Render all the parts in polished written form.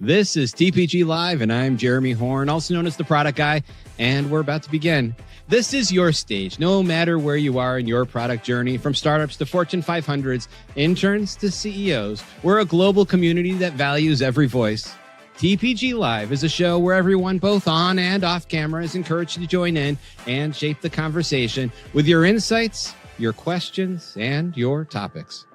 This is TPG Live, and I'm Jeremy Horn, also known as the Product Guy, and we're about to begin. This is your stage, no matter where you are in your product journey, from startups to Fortune 500s, interns to CEOs. We're a global community that values every voice. TPG Live is a show where everyone, both on and off camera, is encouraged to join in and shape the conversation with your insights, your questions, and your topics.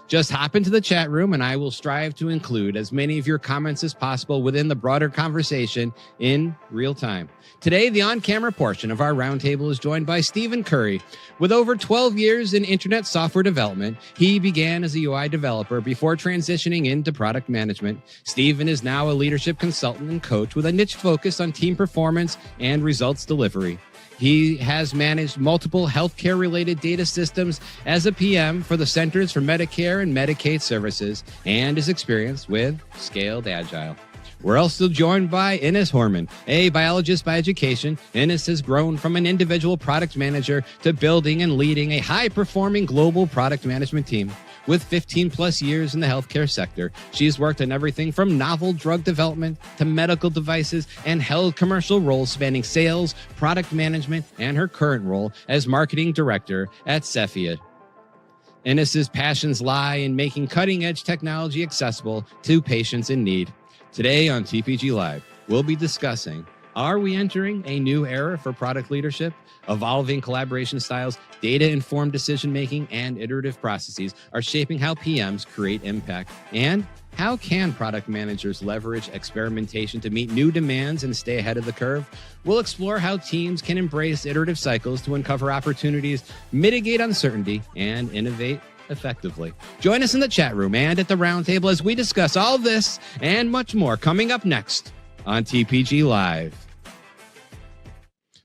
Just hop into the chat room and I will strive to include as many of your comments as possible within the broader conversation in real time. Today, the on-camera portion of our roundtable is joined by Stephen Curry. With over 12 years in internet software development, he began as a UI developer before transitioning into product management. Stephen is now a leadership consultant and coach with a niche focus on team performance and results delivery. He has managed multiple healthcare-related data systems as a PM for the Centers for Medicare and Medicaid Services and is experienced with Scaled Agile. We're also joined by Ines Horman, a biologist by education. Ines has grown from an individual product manager to building and leading a high-performing global product management team. With 15 plus years in the healthcare sector, she's worked on everything from novel drug development to medical devices and held commercial roles spanning sales, product management, and her current role as marketing director at Cepheid. Ines's passions lie in making cutting-edge technology accessible to patients in need. Today on TPG Live, we'll be discussing, are we entering a new era for product leadership? Evolving collaboration styles, data-informed decision-making, and iterative processes are shaping how PMs create impact. And how can product managers leverage experimentation to meet new demands and stay ahead of the curve? We'll explore how teams can embrace iterative cycles to uncover opportunities, mitigate uncertainty, and innovate effectively. Join us in the chat room and at the roundtable as we discuss all this and much more coming up next on TPG Live.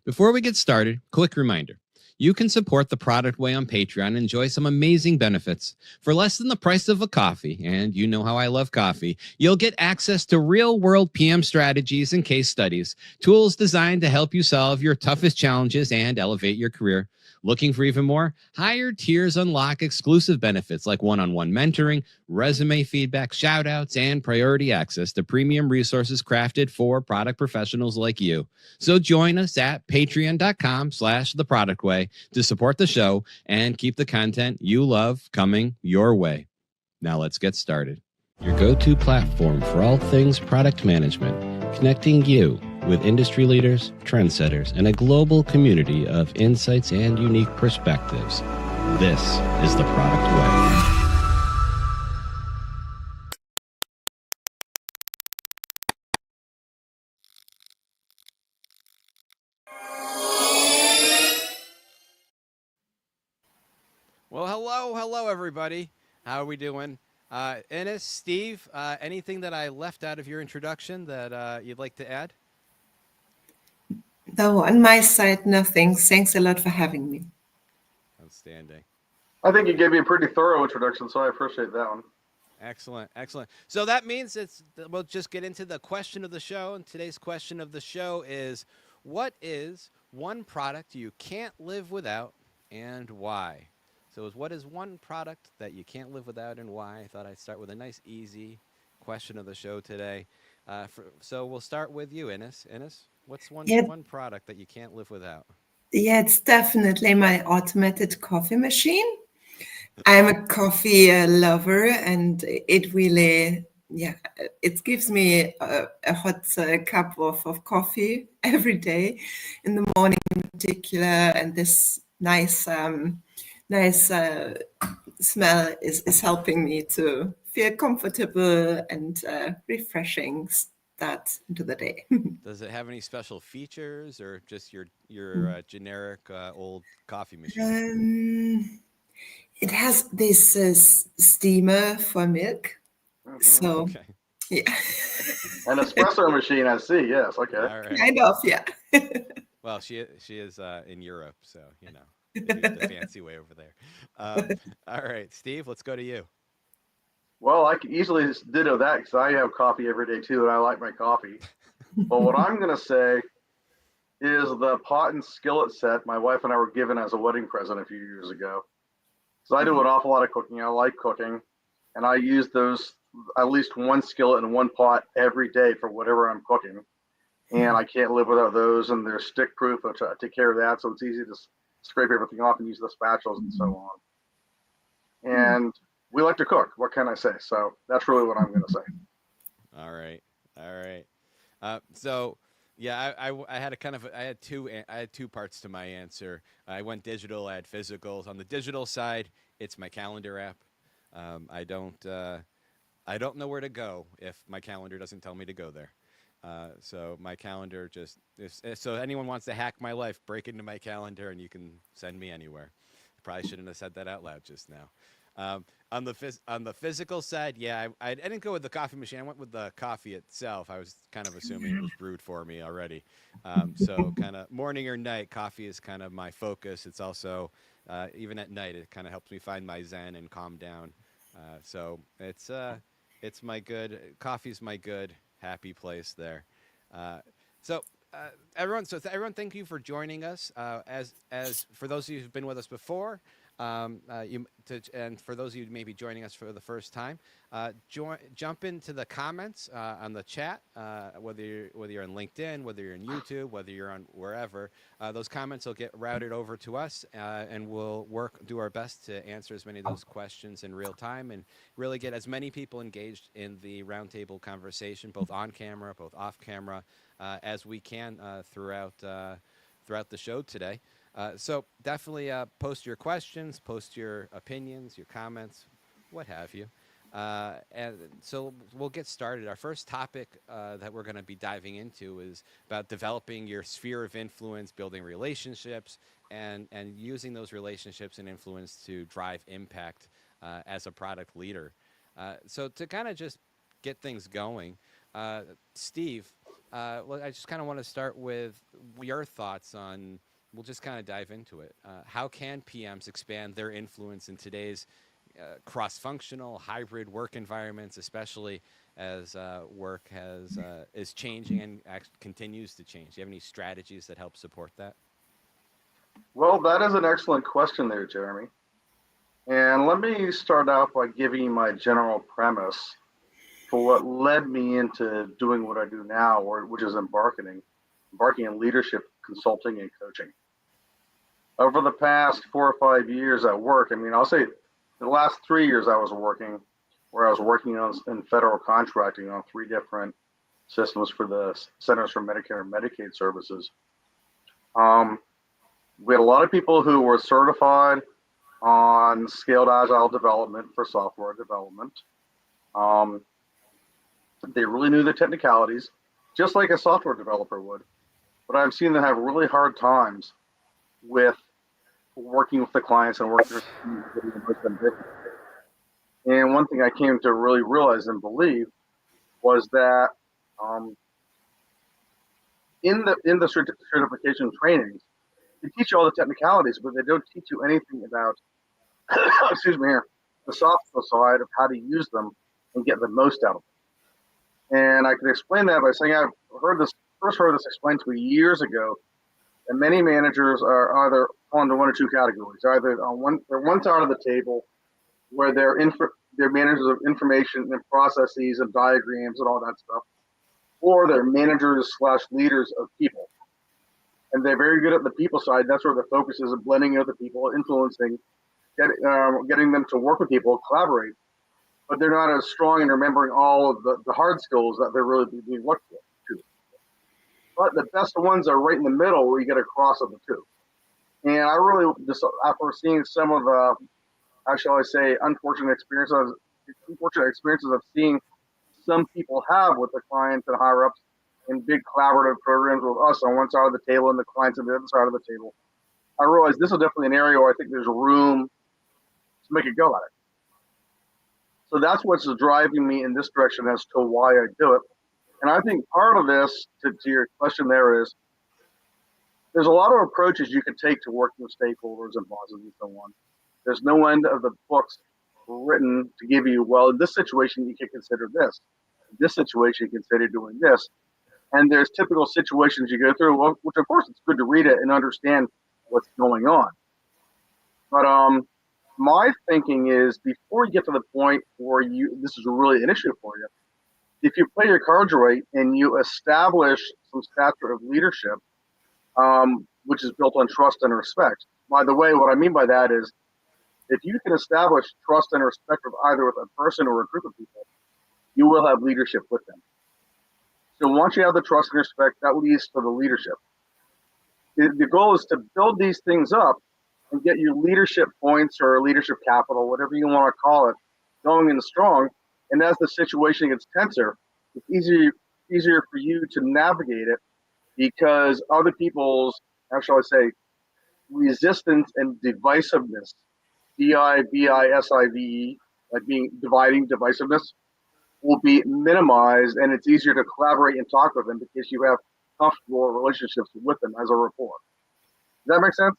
Before we get started, quick reminder. You can support the Product Way on Patreon and enjoy some amazing benefits. For less than the price of a coffee, and you know how I love coffee, you'll get access to real-world PM strategies and case studies, tools designed to help you solve your toughest challenges and elevate your career. Looking for even more? Higher tiers unlock exclusive benefits like one-on-one mentoring, resume feedback, shoutouts, and priority access to premium resources crafted for product professionals like you. So join us at patreon.com/theproductway to support the show and keep the content you love coming your way. Now let's get started. Your go-to platform for all things product management, connecting you with industry leaders, trendsetters, and a global community of insights and unique perspectives. This is the Product Way. Well, hello, everybody. How are we doing? Ines, Steve, anything that I left out of your introduction that you'd like to add? No, on my side, nothing. Thanks a lot for having me. Outstanding. I think you gave me a pretty thorough introduction, so I appreciate that one. Excellent, excellent. So that means we'll just get into the question of the show. And today's question of the show is, what is one product you can't live without and why? So what is one product that you can't live without and why? I thought I'd start with a nice, easy question of the show today. So we'll start with you, Ines. Ines, what's one product that you can't live without? Yeah, it's definitely my automated coffee machine. I'm a coffee lover, and it really, it gives me a hot cup of coffee every day, in the morning in particular, and this nice smell is helping me to feel comfortable and refreshing start into the day. Does it have any special features or just your generic old coffee machine? It has this steamer for milk. Mm-hmm. So, okay. Yeah. An espresso machine, I see. Yes, okay. All right. Kind of, yeah. Well, she is in Europe, so you know the fancy way over there. All right, Steve, let's go to you. Well, I can easily ditto that because I have coffee every day too, and I like my coffee. But what I'm going to say is the pot and skillet set my wife and I were given as a wedding present a few years ago. So I do an awful lot of cooking. I like cooking, and I use those at least one skillet and one pot every day for whatever I'm cooking. And I can't live without those, and they're stick proof, which I take care of that. So it's easy to scrape everything off and use the spatulas and so on. And we like to cook. What can I say? So that's really what I'm going to say. All right. So yeah, I had I had two parts to my answer. I went digital, I had physicals. On the digital side, it's my calendar app. I don't know where to go if my calendar doesn't tell me to go there. So my calendar so anyone wants to hack my life, break into my calendar and you can send me anywhere. Probably shouldn't have said that out loud just now. On the physical side, yeah, I didn't go with the coffee machine. I went with the coffee itself. I was kind of assuming it was brewed for me already. So kind of morning or night, coffee is kind of my focus. It's also, even at night, it kind of helps me find my zen and calm down. So it's coffee's my good, happy place there. Everyone, thank you for joining us. As for those of you who've been with us before, and for those of you who may be joining us for the first time, jump into the comments on the chat, whether you're on LinkedIn, whether you're on YouTube, whether you're on wherever. Those comments will get routed over to us, and we'll do our best to answer as many of those questions in real time and really get as many people engaged in the roundtable conversation, both on camera, both off camera, as we can throughout the show today. So definitely post your questions, post your opinions, your comments, what have you. And so we'll get started. Our first topic that we're going to be diving into is about developing your sphere of influence, building relationships, and using those relationships and influence to drive impact as a product leader. So to kind of just get things going, Steve, I just kind of want to start with your thoughts on. We'll just kind of dive into it. How can PMs expand their influence in today's cross-functional, hybrid work environments, especially as work is changing and continues to change? Do you have any strategies that help support that? Well, that is an excellent question there, Jeremy. And let me start out by giving you my general premise for what led me into doing what I do now, which is embarking in leadership, consulting, and coaching. Over the past 4 or 5 years at work, I'll say the last 3 years I was working in federal contracting on 3 different systems for the Centers for Medicare and Medicaid Services. We had a lot of people who were certified on scaled agile development for software development. They really knew the technicalities, just like a software developer would. But I've seen them have really hard times with working with the clients and working with them. And one thing I came to really realize and believe was that in the certification trainings, they teach you all the technicalities, but they don't teach you anything about, the soft side of how to use them and get the most out of them. And I can explain that by saying I've first heard this explained to me years ago. And many managers are either on one or two categories. Either they're one side of the table, where they're managers of information and processes and diagrams and all that stuff, or they're managers / leaders of people. And they're very good at the people side. That's where the focus is, of blending other people, influencing, getting them to work with people, collaborate. But they're not as strong in remembering all of the hard skills that they're really being looked for. But the best ones are right in the middle, where you get a cross of the two. And I really, just after seeing some of the, how shall I say, unfortunate experiences of seeing some people have with the clients and higher ups in big collaborative programs with us on one side of the table and the clients on the other side of the table, I realized this is definitely an area where I think there's room to make a go at it. So that's what's driving me in this direction as to why I do it. And I think part of this, to your question there, is there's a lot of approaches you can take to working with stakeholders and bosses and so on. There's no end of the books written to give you, well, in this situation, you can consider this. In this situation, you consider doing this. And there's typical situations you go through, which of course it's good to read it and understand what's going on. But my thinking is before you get to the point where this is really an issue for you, if you play your cards right and you establish some stature of leadership, which is built on trust and respect. By the way, what I mean by that is if you can establish trust and respect with either with a person or a group of people, you will have leadership with them. So once you have the trust and respect, that leads to the leadership. The goal is to build these things up and get your leadership points or leadership capital, whatever you want to call it, going in strong. And as the situation gets tenser, it's easier for you to navigate it because other people's, how shall I say, resistance and divisiveness, divisive, like being dividing divisiveness, will be minimized, and it's easier to collaborate and talk with them because you have comfortable relationships with them as a rapport. Does that make sense?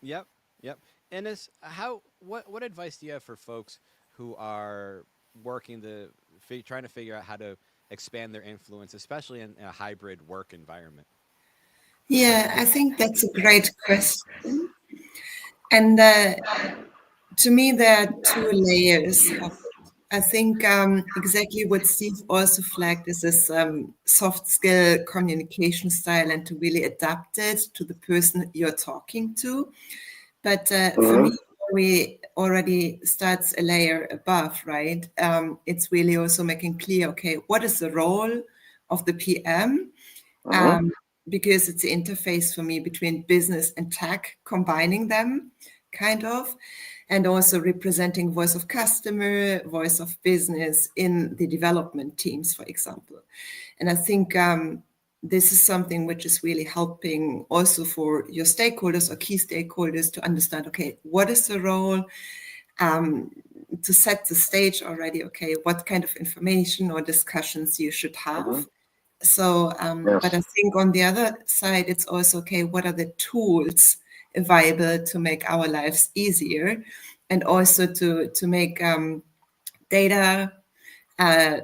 Yep. Yep. And what advice do you have for folks who are working trying to figure out how to expand their influence, especially in a hybrid work environment? Yeah, I think that's a great question. And to me, there are two layers of it. I think exactly what Steve also flagged is this soft skill communication style and to really adapt it to the person you're talking to. But for me, we already starts a layer above, right? It's really also making clear, okay, what is the role of the PM? Because it's the interface for me between business and tech, combining them, kind of, and also representing voice of customer, voice of business in the development teams, for example. And I think this is something which is really helping also for your stakeholders or key stakeholders to understand, okay, what is the role? To set the stage already, okay, what kind of information or discussions you should have. So, Yes. but I think on the other side, it's also, okay, what are the tools available to make our lives easier and also to make data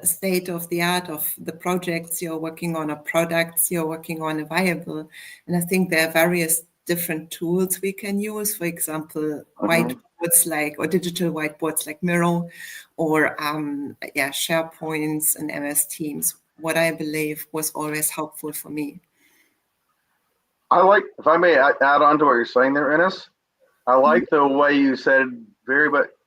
state of the art of the projects you're working on or products you're working on viable. And I think there are various different tools we can use, for example, whiteboards or digital whiteboards like Miro or SharePoints and MS Teams, what I believe was always helpful for me. I like, if I may add on to what you're saying there, Ines, I like the way you said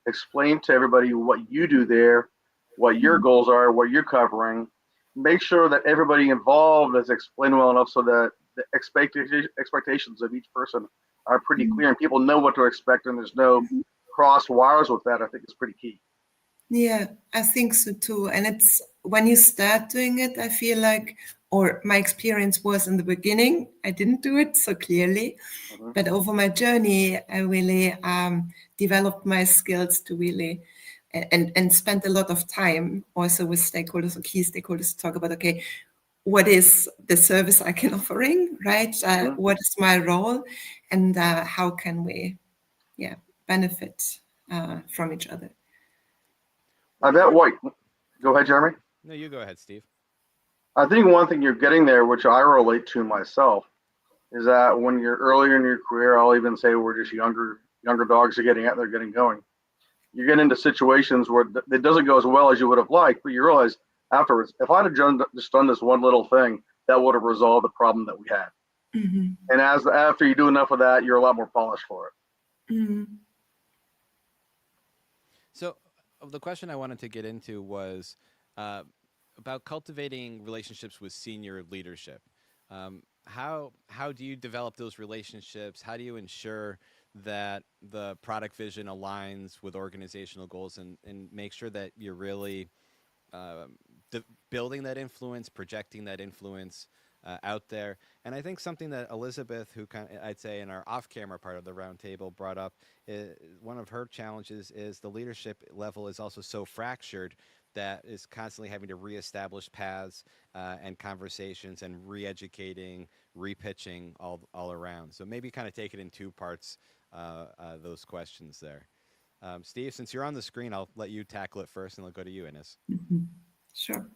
explain to everybody what you do there, what your goals are, what you're covering. Make sure that everybody involved is explained well enough so that the expectations of each person are pretty clear and people know what to expect and there's no cross wires with that. I think it's pretty key. Yeah, I think so too. And it's when you start doing it, I feel like, or my experience was in the beginning, I didn't do it so clearly, but over my journey, I really developed my skills to really and spent a lot of time also with stakeholders or key stakeholders to talk about, okay, what is the service I can offering, right? What is my role and how can we benefit from each other? I bet go ahead, Jeremy. No, you go ahead, Steve. I think one thing you're getting there, which I relate to myself, is that when you're earlier in your career, I'll even say we're just younger dogs are getting out there, getting going. You get into situations where it doesn't go as well as you would have liked, but you realize afterwards, if I'd have just done this one little thing, that would have resolved the problem that we had. And after you do enough of that, you're a lot more polished for it. So the question I wanted to get into was about cultivating relationships with senior leadership. How do you develop those relationships? How do you ensure that the product vision aligns with organizational goals and make sure that you're really building that influence, projecting that influence out there? And I think something that Elizabeth, who I'd say in our off-camera part of the roundtable, brought up, one of her challenges is the leadership level is also so fractured that is constantly having to reestablish paths and conversations and re-educating, repitching all around. So maybe kind of take it in two parts, those questions there. Steve, since you're on the screen, I'll let you tackle it first, and I'll go to you, Ines. Sure.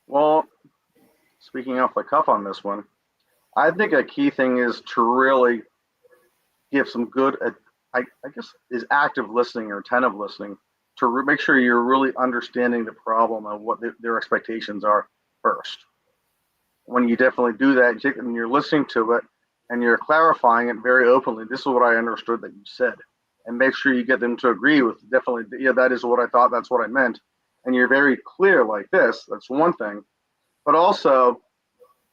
Well, speaking off the cuff on this one, I think a key thing is to really give some good I guess, is active listening or attentive listening to make sure you're really understanding the problem and what their expectations are first. When you definitely do that, and you're listening to it and you're clarifying it very openly, this is what I understood that you said, and make sure you get them to agree with definitely, yeah, that is what I thought, that's what I meant. And you're very clear like this, that's one thing. But also,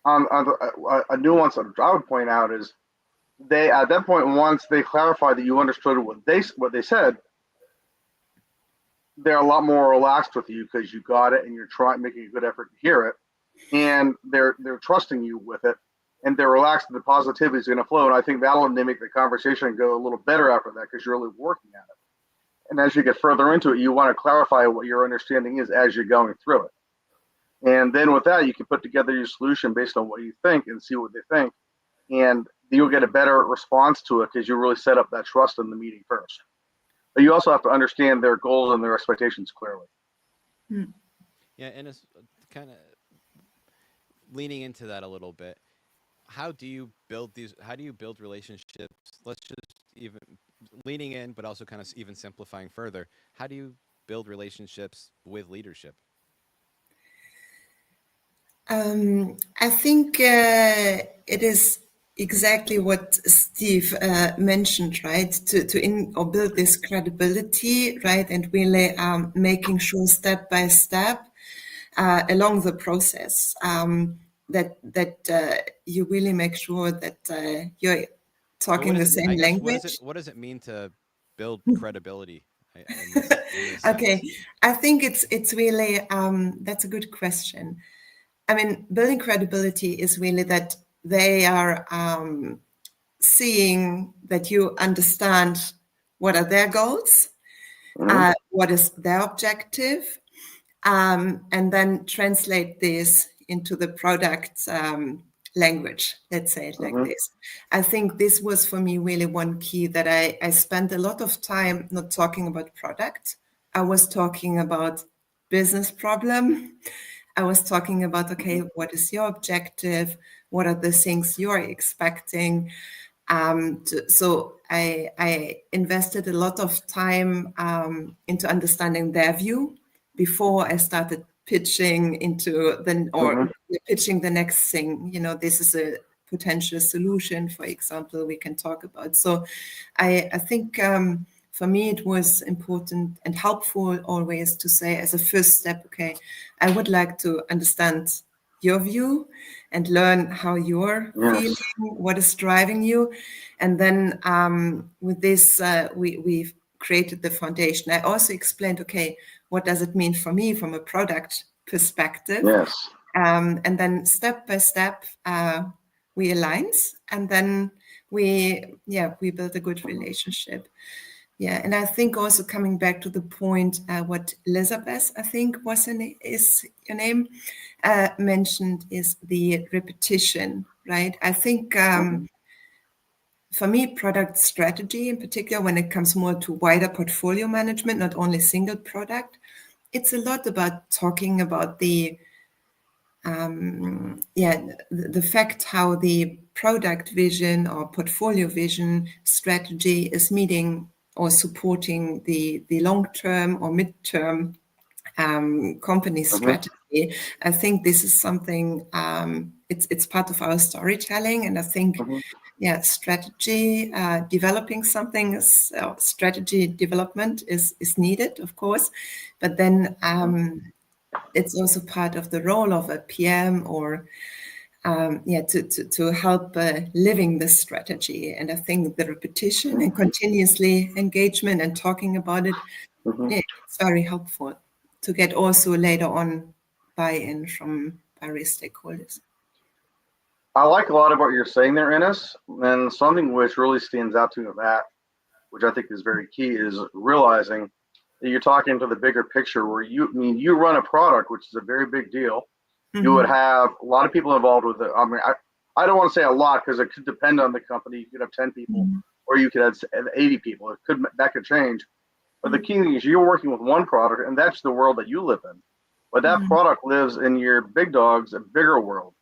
a nuance that I would point out is they, at that point, once they clarify that you understood what they said, they're a lot more relaxed with you because you got it and you're making a good effort to hear it, and they're trusting you with it, and they're relaxed and the positivity is going to flow. And I think that'll make the conversation go a little better after that because you're really working at it. And as you get further into it, you want to clarify what your understanding is as you're going through it. And then with that, you can put together your solution based on what you think and see what they think. And you'll get a better response to it because you really set up that trust in the meeting first. But you also have to understand their goals and their expectations clearly. Yeah, and it's kind of leaning into that a little bit. How do you build relationships? Let's just even leaning in, but also kind of even simplifying further. How do you build relationships with leadership? I think it is exactly what Steve mentioned, right? To build this credibility, right, and really making sure step by step along the process that you really make sure that you're talking the same language. What does it mean to build credibility? Okay, I think it's really that's a good question. I mean, building credibility is really that they are seeing that you understand what are their goals, what is their objective, and then translate this into the product language, let's say it like this. I think this was for me really one key that I spent a lot of time not talking about product. I was talking about business problem. I was talking about, okay, what is your objective? What are the things you're expecting? So I invested a lot of time into understanding their view before I started pitching pitching the next thing. You know, this is a potential solution, for example, we can talk about. So I think for me, it was important and helpful always to say as a first step, okay, I would like to understand your view and learn how you're feeling, what is driving you. And then with this, we've created the foundation. I also explained, okay, what does it mean for me from a product perspective? Yes. And then step by step, we aligned, and then we built a good relationship. Yeah, and I think also coming back to the point, what Elizabeth, I think is your name, mentioned is the repetition, right? I think for me, product strategy in particular, when it comes more to wider portfolio management, not only single product, it's a lot about talking about the fact how the product vision or portfolio vision strategy is meeting or supporting the long-term or mid-term company strategy. I think this is something, it's part of our storytelling. And I think, strategy, developing something, strategy development is needed, of course. But then it's also part of the role of a PM or to help living the strategy. And I think the repetition and continuously engagement and talking about it, it's very helpful to get also later on buy-in from various stakeholders. I like a lot of what you're saying there, Ines, and something which really stands out to me of that, which I think is very key, is realizing that you're talking to the bigger picture where you run a product, which is a very big deal. You would have a lot of people involved with it. I mean, I don't want to say a lot because it could depend on the company. You could have 10 people or you could have 80 people. That could change. But the key thing is you're working with one product, and that's the world that you live in. But that product lives in your big dogs, a bigger world,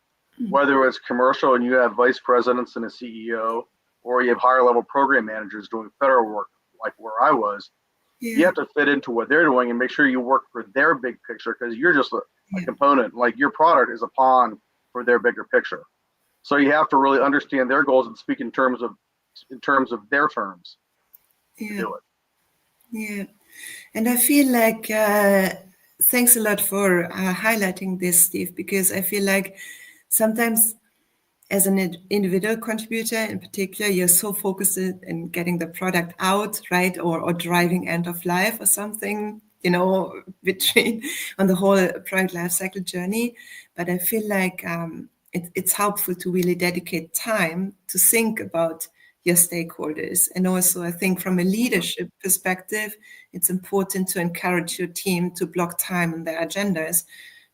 whether it's commercial and you have vice presidents and a CEO, or you have higher level program managers doing federal work, like where I was, you have to fit into what they're doing and make sure you work for their big picture, because you're just a component. Like your product is a pawn for their bigger picture. So you have to really understand their goals and speak in terms of their terms to do it. Yeah. And I feel like thanks a lot for highlighting this, Steve, because I feel like sometimes as an individual contributor in particular, you're so focused in getting the product out, right? Or driving end of life or something, between on the whole product life cycle journey. But I feel like it's helpful to really dedicate time to think about your stakeholders. And also I think from a leadership perspective, it's important to encourage your team to block time in their agendas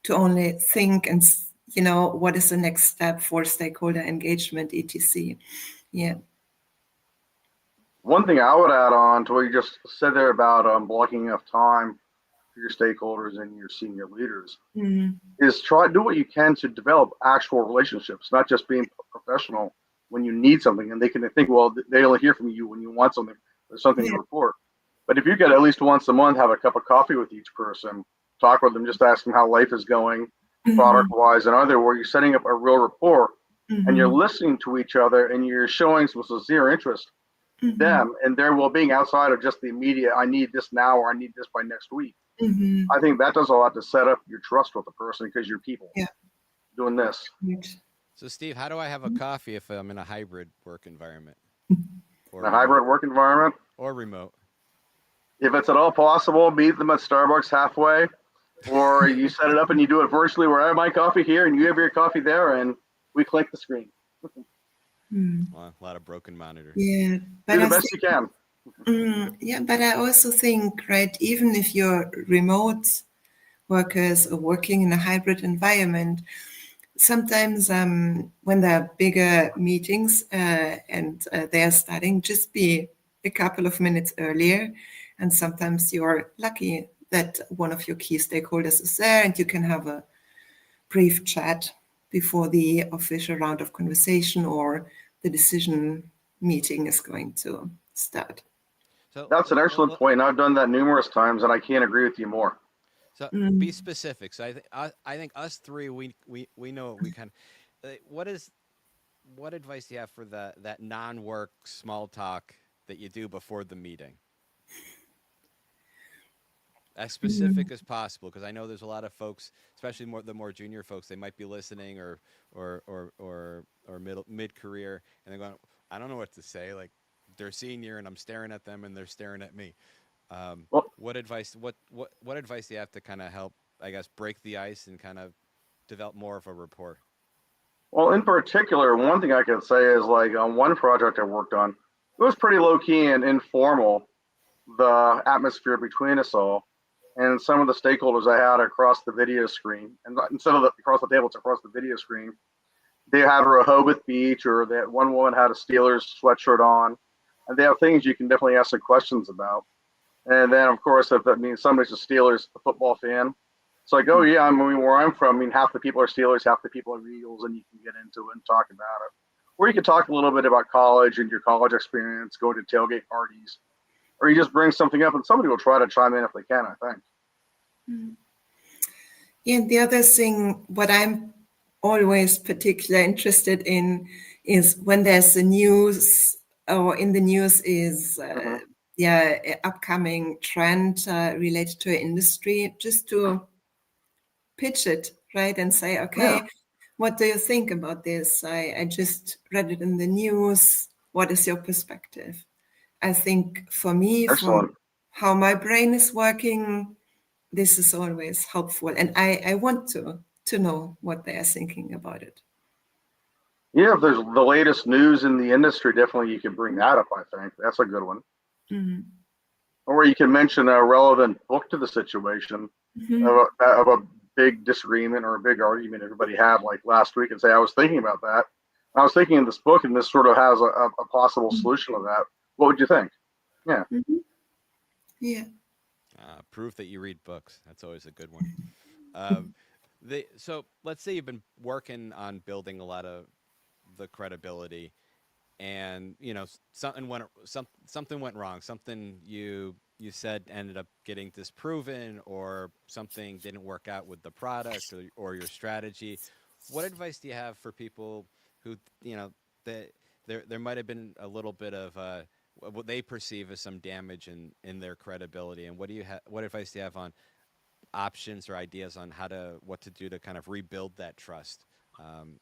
to only think and what is the next step for stakeholder engagement, etc. Yeah. One thing I would add on to what you just said there about blocking enough time for your stakeholders and your senior leaders is do what you can to develop actual relationships, not just being professional when you need something and they can think, well, they only hear from you when you want something or something to report. But if you could at least once a month have a cup of coffee with each person, talk with them, just ask them how life is going, product wise and other, where you're setting up a real rapport and you're listening to each other and you're showing some sincere interest in them and their well-being outside of just the immediate, I need this now or I need this by next week. I think that does a lot to set up your trust with the person because you're people doing this. So Steve, how do I have a coffee if I'm in a hybrid work environment? Or a hybrid work environment? Or remote. If it's at all possible, meet them at Starbucks halfway. Or you set it up and you do it virtually where I have my coffee here and you have your coffee there and we click the screen. Well, a lot of broken monitors. Yeah. But do the best you can. But I also think, right, even if you're remote workers or working in a hybrid environment, sometimes when there are bigger meetings and they are starting, just be a couple of minutes earlier. And sometimes you're lucky that one of your key stakeholders is there and you can have a brief chat before the official round of conversation or the decision meeting is going to start. So that's an excellent point. I've done that numerous times and I can't agree with you more. So be specific. So I think us three, we know what we can. What advice do you have for that non-work small talk that you do before the meeting? As specific as possible, because I know there's a lot of folks, especially the more junior folks, they might be listening or mid-career, and they're going, I don't know what to say. Like they're senior, and I'm staring at them, and they're staring at me. What advice? What advice do you have to kind of help, I guess, break the ice and kind of develop more of a rapport? Well, in particular, one thing I can say is like on one project I worked on, it was pretty low key and informal, the atmosphere between us all. And some of the stakeholders I had across the video screen, and instead of across the table, it's across the video screen. They had a Rehoboth Beach, or that one woman had a Steelers sweatshirt on, and they have things you can definitely ask some questions about. And then, of course, if that means somebody's a Steelers football fan, it's like, oh yeah, I mean, where I'm from, I mean, half the people are Steelers, half the people are Eagles, and you can get into it and talk about it. Or you can talk a little bit about college and your college experience, go to tailgate parties, or you just bring something up and somebody will try to chime in if they can, I think. Yeah, and the other thing, what I'm always particularly interested in is when there's the news or in the news is upcoming trend related to an industry, just to pitch it, right? And say, okay, what do you think about this? I just read it in the news. What is your perspective? I think for me, from how my brain is working, this is always helpful. And I want to know what they are thinking about it. Yeah, if there's the latest news in the industry, definitely you can bring that up, I think. That's a good one. Or you can mention a relevant book to the situation of a big disagreement or a big argument everybody had like last week and say, I was thinking about that. I was thinking of this book and this sort of has a possible solution to that. What would you think? Yeah. Yeah. Proof that you read books. That's always a good one. So let's say you've been working on building a lot of the credibility. and something went wrong. Something you said ended up getting disproven, or something didn't work out with the product or your strategy. What advice do you have for people who that there might have been a little bit of what they perceive as some damage in their credibility, and what advice do you have on options or ideas on what to do to kind of rebuild that trust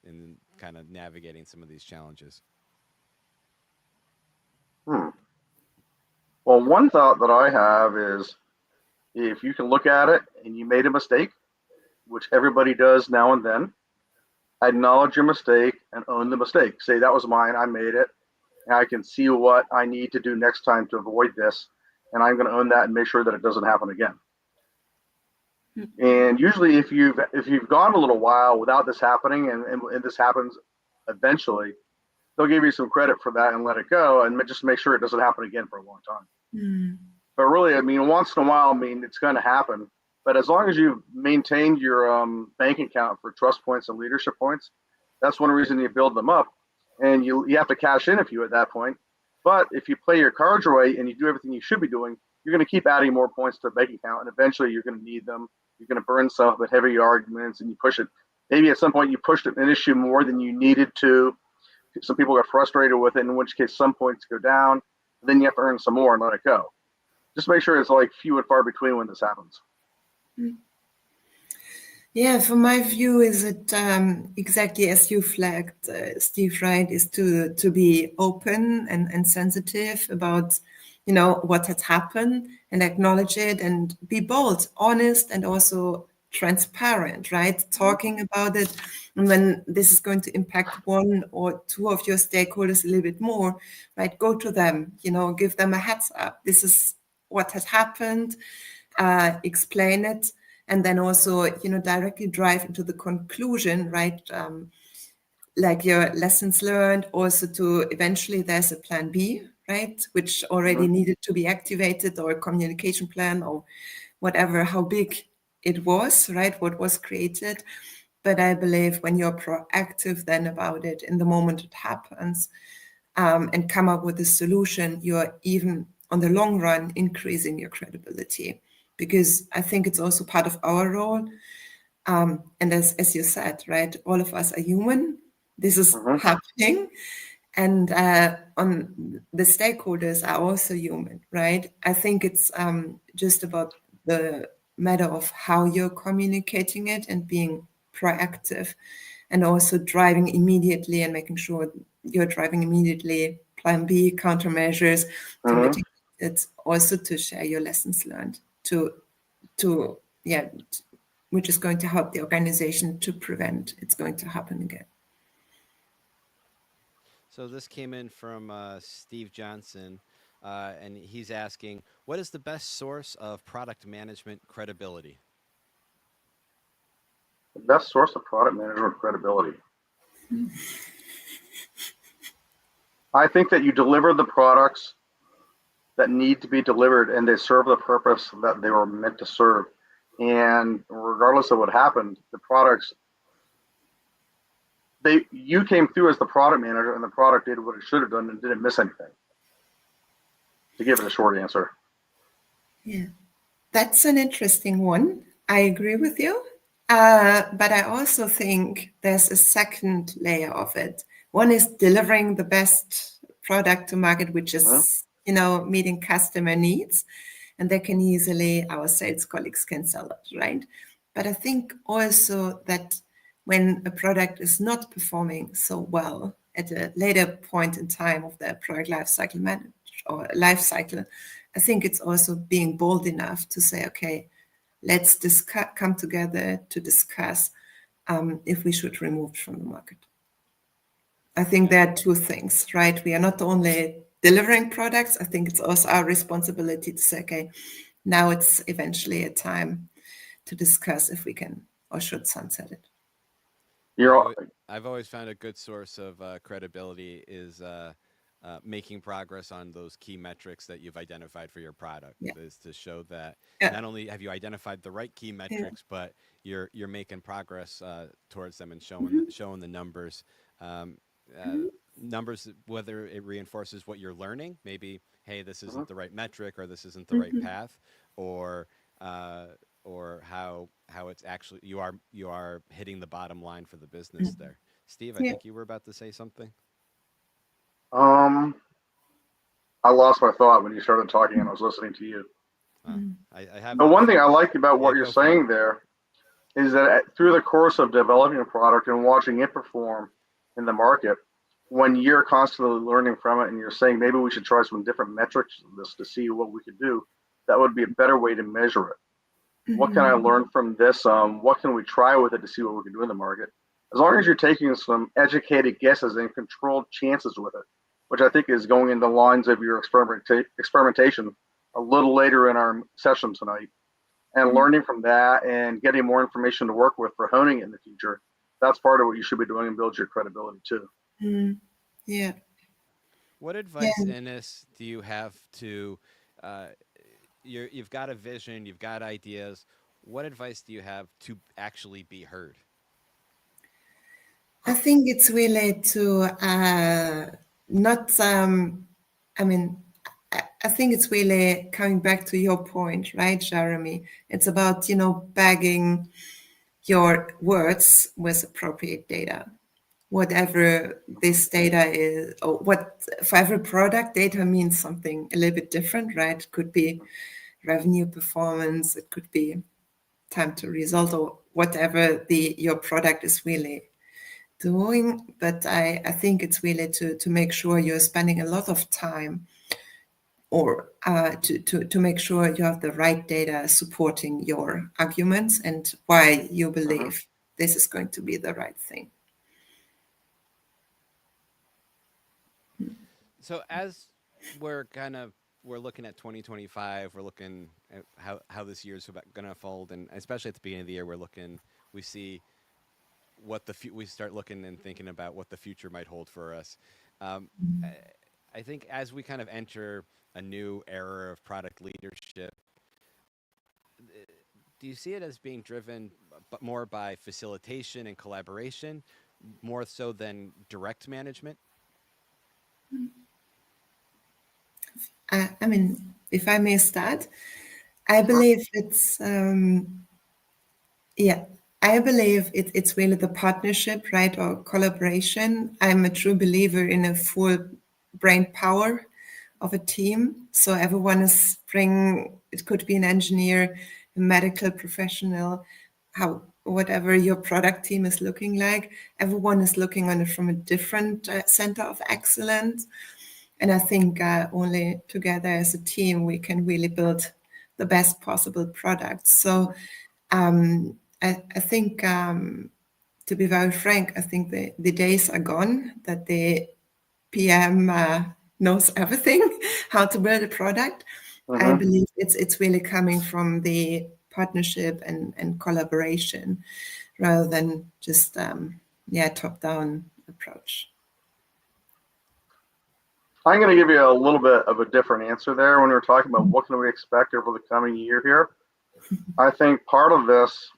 in kind of navigating some of these challenges? Hmm. Well, one thought that I have is if you can look at it and you made a mistake, which everybody does now and then, acknowledge your mistake and own the mistake. Say, that was mine, I made it, and I can see what I need to do next time to avoid this, and I'm going to own that and make sure that it doesn't happen again. And usually, if you've gone a little while without this happening, and this happens eventually, they'll give you some credit for that and let it go, and just make sure it doesn't happen again for a long time. Mm. But really, I mean, once in a while, I mean, it's going to happen. But as long as you've maintained your bank account for trust points and leadership points, that's one reason you build them up. And you have to cash in a few at that point. But if you play your cards right and you do everything you should be doing, you're going to keep adding more points to the bank account. And eventually you're going to need them. You're going to burn some of the heavy arguments, and you push it. Maybe at some point you pushed an issue more than you needed to. Some people got frustrated with it, in which case some points go down. And then you have to earn some more and let it go. Just make sure it's like few and far between when this happens. Yeah, from my view, is it exactly as you flagged, Steve, right? Is to be open and sensitive about, what has happened, and acknowledge it, and be bold, honest, and also transparent, right? Talking about it, and when this is going to impact one or two of your stakeholders a little bit more, right? Go to them, give them a heads up. This is what has happened. Explain it, and then also directly drive into the conclusion, right? Like your lessons learned, also to eventually there's a plan B, right, which already needed to be activated, or a communication plan, or whatever, how big it was, right, what was created. But I believe when you're proactive then about it in the moment it happens, and come up with a solution, you're even on the long run increasing your credibility. Because I think it's also part of our role. And as you said, right, all of us are human. This is happening. And on the stakeholders are also human, right? I think it's just about the matter of how you're communicating it and being proactive, and also driving immediately and making sure you're driving immediately plan B, countermeasures, to mitigate it, also to share your lessons learned, which is going to help the organization to prevent it's going to happen again. So this came in from Steve Johnson, and he's asking, what is the best source of product management credibility? The best source of product management credibility. I think that you deliver the products that need to be delivered, and they serve the purpose that they were meant to serve. And regardless of what happened, the products, you came through as the product manager, and the product did what it should have done and didn't miss anything. To give it a short answer. Yeah, that's an interesting one. I agree with you. But I also think there's a second layer of it. One is delivering the best product to market, which is, meeting customer needs. And they can easily, our sales colleagues can sell it, right? But I think also that when a product is not performing so well at a later point in time of the product life cycle, I think it's also being bold enough to say, okay, let's come together to discuss if we should remove it from the market. I think there are two things, right? We are not only delivering products. I think it's also our responsibility to say, okay, now it's eventually a time to discuss if we can or should sunset it. I've always found a good source of credibility is making progress on those key metrics that you've identified for your product. Is to show that not only have you identified the right key metrics, but you're making progress towards them and showing the numbers. numbers, whether it reinforces what you're learning, maybe, hey, this Mhm. isn't the right metric, or this isn't the right path, or how it's actually you are hitting the bottom line for the business there. Steve, I Yeah. think you were about to say something. Um, I lost my thought when you started talking and I was listening to you. I have The a one thing few. I like about Yeah, what you're go for it. saying there is that through the course of developing a product and watching it perform in the market, when you're constantly learning from it and you're saying maybe we should try some different metrics of this to see what we could do, that would be a better way to measure it. What can I learn from this? What can we try with it to see what we can do in the market? As long as you're taking some educated guesses and controlled chances with it, which I think is going in the lines of your experimentation a little later in our session tonight, and learning from that and getting more information to work with for honing it in the future. That's part of what you should be doing and build your credibility too. Yeah. What Yeah. advice, Ennis, do you have to? Uh, you've got a vision, you've got ideas. What advice do you have to actually be heard? I think it's really to not, I mean, I think it's really coming back to your point, right, Jeremy? It's about, bagging your words with appropriate data. Whatever this data is, or what for every product, data means something a little bit different, right? It could be revenue performance, it could be time to result, or whatever your product is really doing. But I think it's really to make sure you're spending a lot of time, or to make sure you have the right data supporting your arguments and why you Mhm. believe this is going to be the right thing. So as we're looking at 2025, we're looking at how this year's going to unfold, and especially at the beginning of the year, we see we start looking and thinking about what the future might hold for us. Um, I, I think as we kind of enter a new era of product leadership, do you see it as being driven more by facilitation and collaboration, more so than direct management? I mean, if I may start, I Sure. believe yeah, I believe it's really the partnership, right, or collaboration. I'm a true believer in a full brain power of a team. So everyone is bringing, it could be an engineer, a medical professional, whatever your product team is looking like. Everyone is looking on it from a different center of excellence. And I think only together as a team, we can really build the best possible product. So I think, to be very frank, I think the days are gone that the PM knows everything how to build a product. I Mhm. believe it's really coming from the partnership and collaboration rather than just top-down approach. I'm going to give you a little bit of a different answer there when we're talking about what can we expect over the coming year here. I think part of this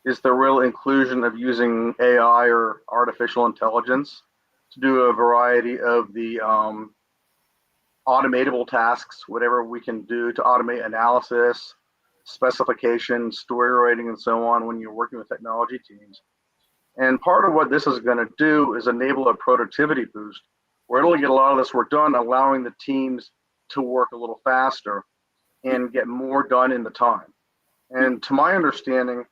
is the real inclusion of using AI or artificial intelligence to do a variety of the automatable tasks, whatever we can do to automate analysis, specification, story writing, and so on when you're working with technology teams. And part of what this is going to do is enable a productivity boost where it'll get a lot of this work done, allowing the teams to work a little faster and get more done in the time. And to my understanding,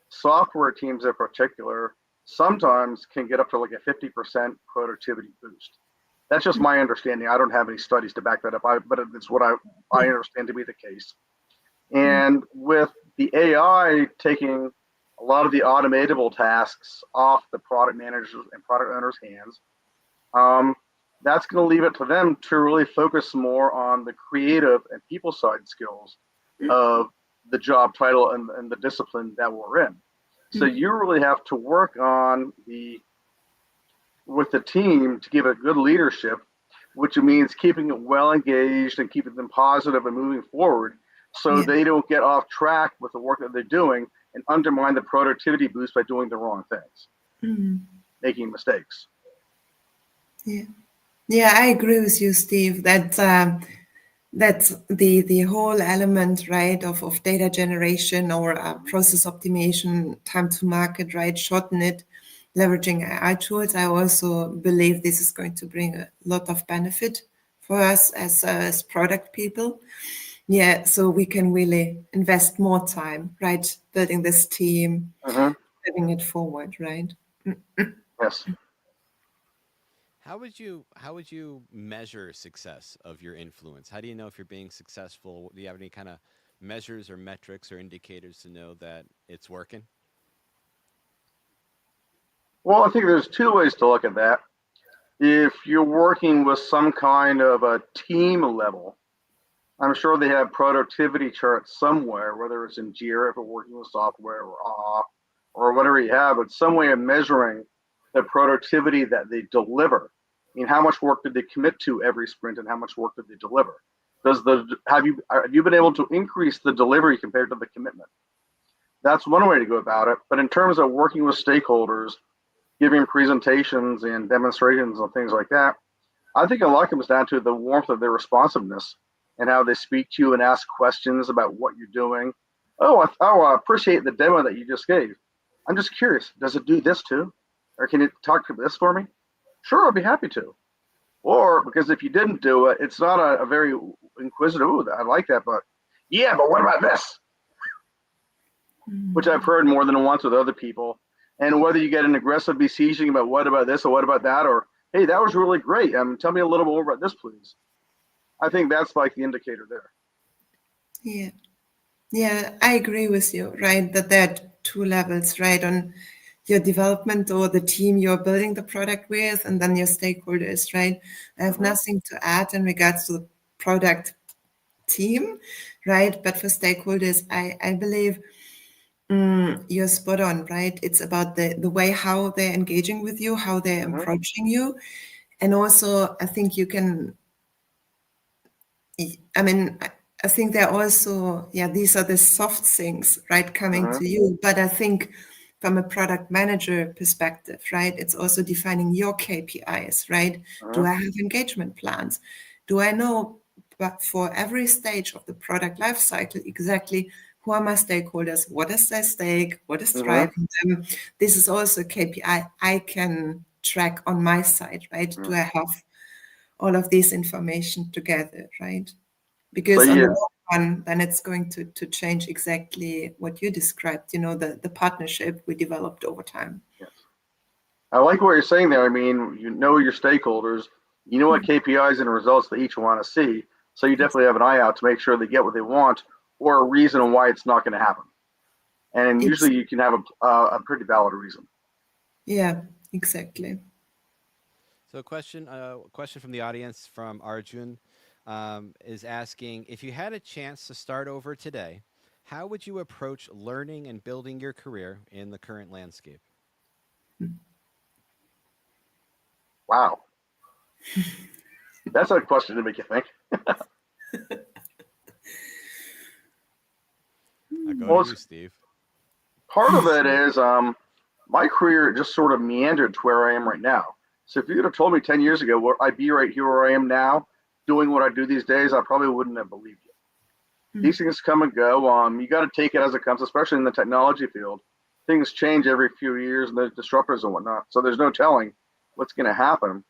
software teams in particular sometimes can get up to like a 50% productivity boost. That's just my understanding. I don't have any studies to back that up, but it's what I understand to be the case. And with the AI taking a lot of the automatable tasks off the product managers and product owners' hands, that's going to leave it to them to really focus more on the creative and people side skills of the job title and the discipline that we're in. So you really have to work on with the team to give it good leadership, which means keeping it well engaged and keeping them positive and moving forward so they don't get off track with the work that they're doing and undermine the productivity boost by doing the wrong things, making mistakes. Yeah, I agree with you, Steve, that's the whole element, right, of data generation or process optimization, time to market, right, shorten it, leveraging AI tools. I also believe this is going to bring a lot of benefit for us as product people. Yeah, so we can really invest more time, right, building this team, moving it forward, right? Yes. How would you measure success of your influence? How do you know if you're being successful? Do you have any kind of measures or metrics or indicators to know that it's working? Well, I think there's two ways to look at that. If you're working with some kind of a team level, I'm sure they have productivity charts somewhere, whether it's in Jira if we're working with software or AHA or whatever you have, but some way of measuring the productivity that they deliver. I mean, how much work did they commit to every sprint and how much work did they deliver? Have you been able to increase the delivery compared to the commitment? That's one way to go about it. But in terms of working with stakeholders, giving presentations and demonstrations and things like that, I think a lot comes down to the warmth of their responsiveness and how they speak to you and ask questions about what you're doing. I appreciate the demo that you just gave. I'm just curious, does it do this too? Or can you talk to this for me? Sure, I'll be happy to. Or because if you didn't do it, it's not a very inquisitive, "Ooh, I like that, but yeah, but what about this?" Which I've heard more than once with other people. And whether you get an aggressive besieging about what about this or what about that, or hey, that was really great. Tell me a little more about this, please. I think that's like the indicator there. Yeah. Yeah, I agree with you, right? That there are two levels, right? On your development or the team you're building the product with, and then your stakeholders, right? I have nothing to add in regards to the product team, right? But for stakeholders, I believe you're spot on, right? It's about the way how they're engaging with you, how they're approaching you. And also, I think you can, I mean, I think they're also, yeah, these are the soft things, right, coming to you. But I think from a product manager perspective, right, it's also defining your KPIs, right? Do I have engagement plans? Do I know, but for every stage of the product lifecycle, exactly who are my stakeholders? What is their stake? What is driving them? This is also a KPI I can track on my side, right? Do I have all of this information together, right? Because So on the yeah, long run, then it's going to change exactly what you described, the partnership we developed over time. yes. I like what you're saying there. I mean, you know your stakeholders, you know what KPIs and results they each want to see. So you definitely have an eye out to make sure they get what they want or a reason why it's not going to happen. And It's, usually you can have a pretty valid reason. yeah, exactly. So, a question from the audience from Arjun is asking, if you had a chance to start over today, how would you approach learning and building your career in the current landscape? Wow. That's a question to make you think. I'll go Well, to you, Steve. part of it is my career just sort of meandered to where I am right now. So if you would have told me 10 years ago where I'd be right here where I am now, doing what I do these days, I probably wouldn't have believed you. These things come and go. You got to take it as it comes, especially in the technology field. Things change every few years and there's disruptors and whatnot. So there's no telling what's going to happen.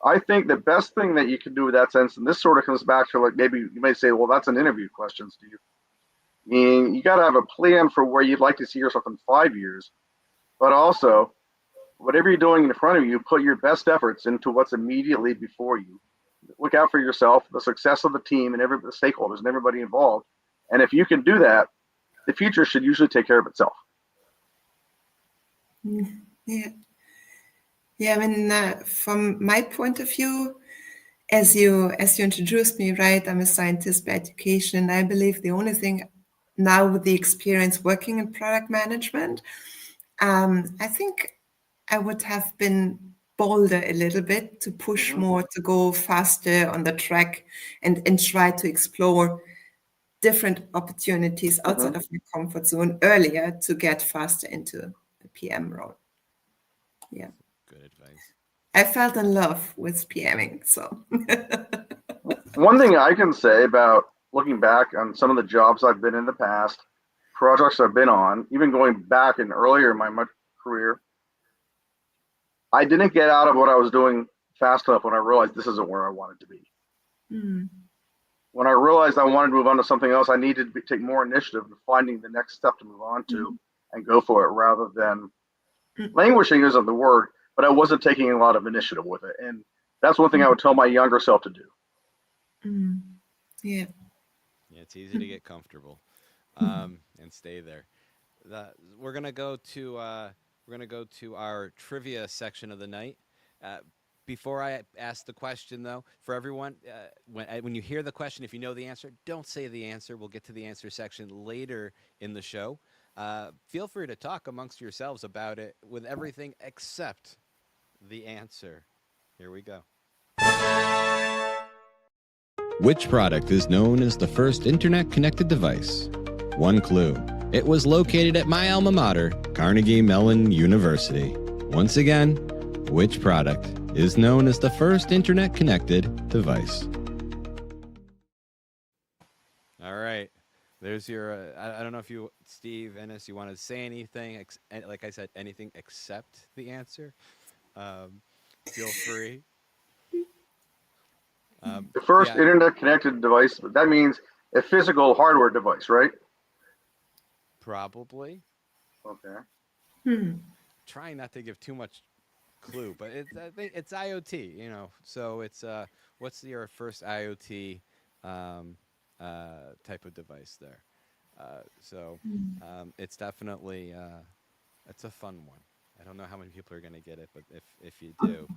I think the best thing that you can do with that sense, and this sort of comes back to like maybe you may say, well, that's an interview question, Steve. I mean, you got to have a plan for where you'd like to see yourself in 5 years, but also whatever you're doing in front of you, put your best efforts into what's immediately before you. Look out for yourself, the success of the team, and the stakeholders and everybody involved. And if you can do that, the future should usually take care of itself. Yeah. Yeah, I mean, from my point of view, as you introduced me, right, I'm a scientist by education, and I believe the only thing now with the experience working in product management, I think I would have been bolder a little bit to push more, to go faster on the track and try to explore different opportunities outside of my comfort zone earlier to get faster into the PM role. Yeah. Good advice. I felt in love with PMing. So One thing I can say about looking back on some of the jobs I've been in the past, projects I've been on, even going back and earlier in my career, I didn't get out of what I was doing fast enough when I realized this isn't where I wanted to be. mm, When I realized I wanted to move on to something else, I needed to take more initiative in finding the next step to move on to and go for it rather than languishing isn't the word, but I wasn't taking a lot of initiative with it. And that's one thing I would tell my younger self to do. yeah. Yeah, it's easy to get comfortable and stay there. We're gonna go to our trivia section of the night. Before I ask the question, though, for everyone, when you hear the question, if you know the answer, don't say the answer. We'll get to the answer section later in the show. Feel free to talk amongst yourselves about it with everything except the answer. Here we go. Which product is known as the first internet-connected device? One clue. It was located at my alma mater, Carnegie Mellon University. Once again, which product is known as the first internet-connected device? All right. There's your, I don't know if you, Steve, Ennis, you want to say anything, like I said, anything except the answer. Feel free. The first internet connected device, that means a physical hardware device, right? Probably. Okay. Trying not to give too much clue, but I think it's IoT, you know. So it's what's your first IoT type of device there? It's definitely it's a fun one. I don't know how many people are going to get it, but if you do,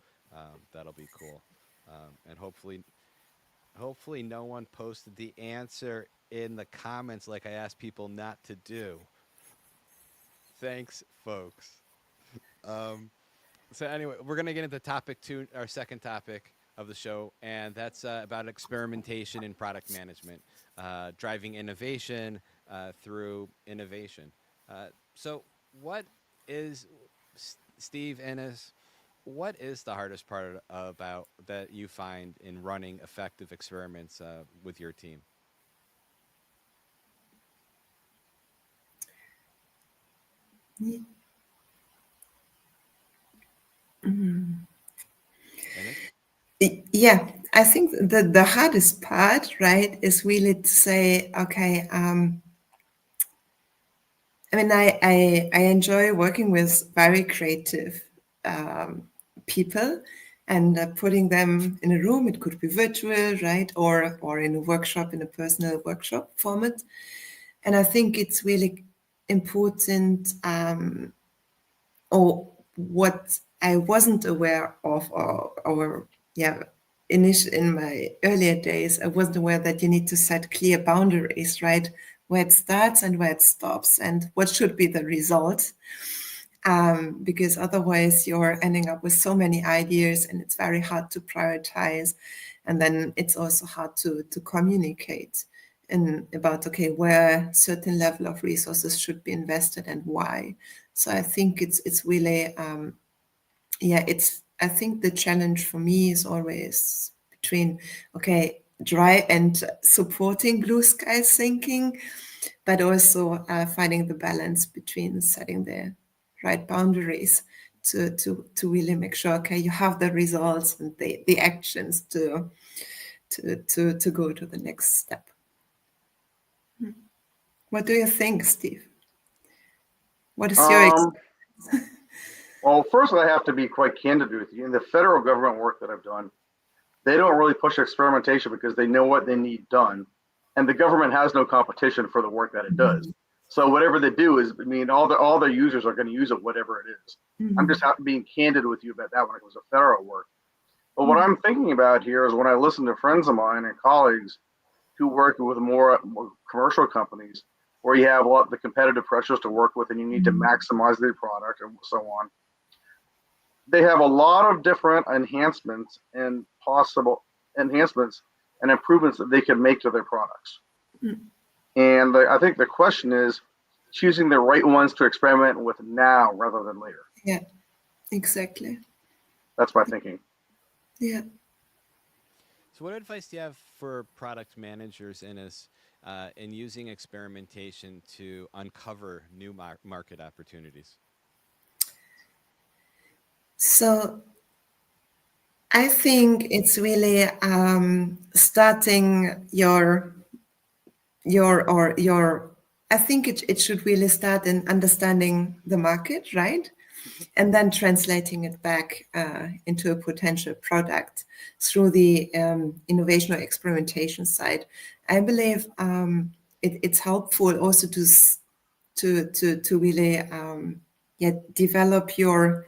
that'll be cool. And hopefully no one posted the answer in the comments like I asked people not to do. Thanks, folks. So anyway, we're going to get into topic 2, our second topic of the show, and that's about experimentation in product management, driving innovation through innovation. So what is, Steve, Ennis, what is the hardest part about that you find in running effective experiments with your team? Yeah, I think the hardest part, right, is really to say, okay, I mean, I enjoy working with very creative people and putting them in a room. It could be virtual, right, or in a workshop, in a personal workshop format. And I think it's really important, or what I wasn't aware of, or in my earlier days, I wasn't aware that you need to set clear boundaries, right? Where it starts and where it stops, and what should be the result. Because otherwise you're ending up with so many ideas and it's very hard to prioritize. And then it's also hard to communicate about, okay, where certain level of resources should be invested and why. So I think it's really, I think the challenge for me is always between, okay, dry and supporting blue sky thinking, but also finding the balance between setting the right boundaries to really make sure, okay, you have the results and the actions to go to the next step. What do you think, Steve? What is your experience? Well, first I have to be quite candid with you. In the federal government work that I've done, they don't really push experimentation because they know what they need done. And the government has no competition for the work that it does. So whatever they do is, I mean, all their users are going to use it, whatever it is. I'm just being candid with you about that when it comes to federal work. But what I'm thinking about here is when I listen to friends of mine and colleagues who work with more commercial companies, where you have a lot of the competitive pressures to work with and you need to maximize their product and so on. They have a lot of different enhancements and possible enhancements and improvements that they can make to their products. And I think the question is choosing the right ones to experiment with now rather than later. Yeah, exactly. That's my thinking. Yeah. So, what advice do you have for product managers in using experimentation to uncover new market opportunities? So I think it's really starting your I think it should really start in understanding the market, right? And then translating it back into a potential product through the innovation or experimentation side. I believe it's helpful also to really develop your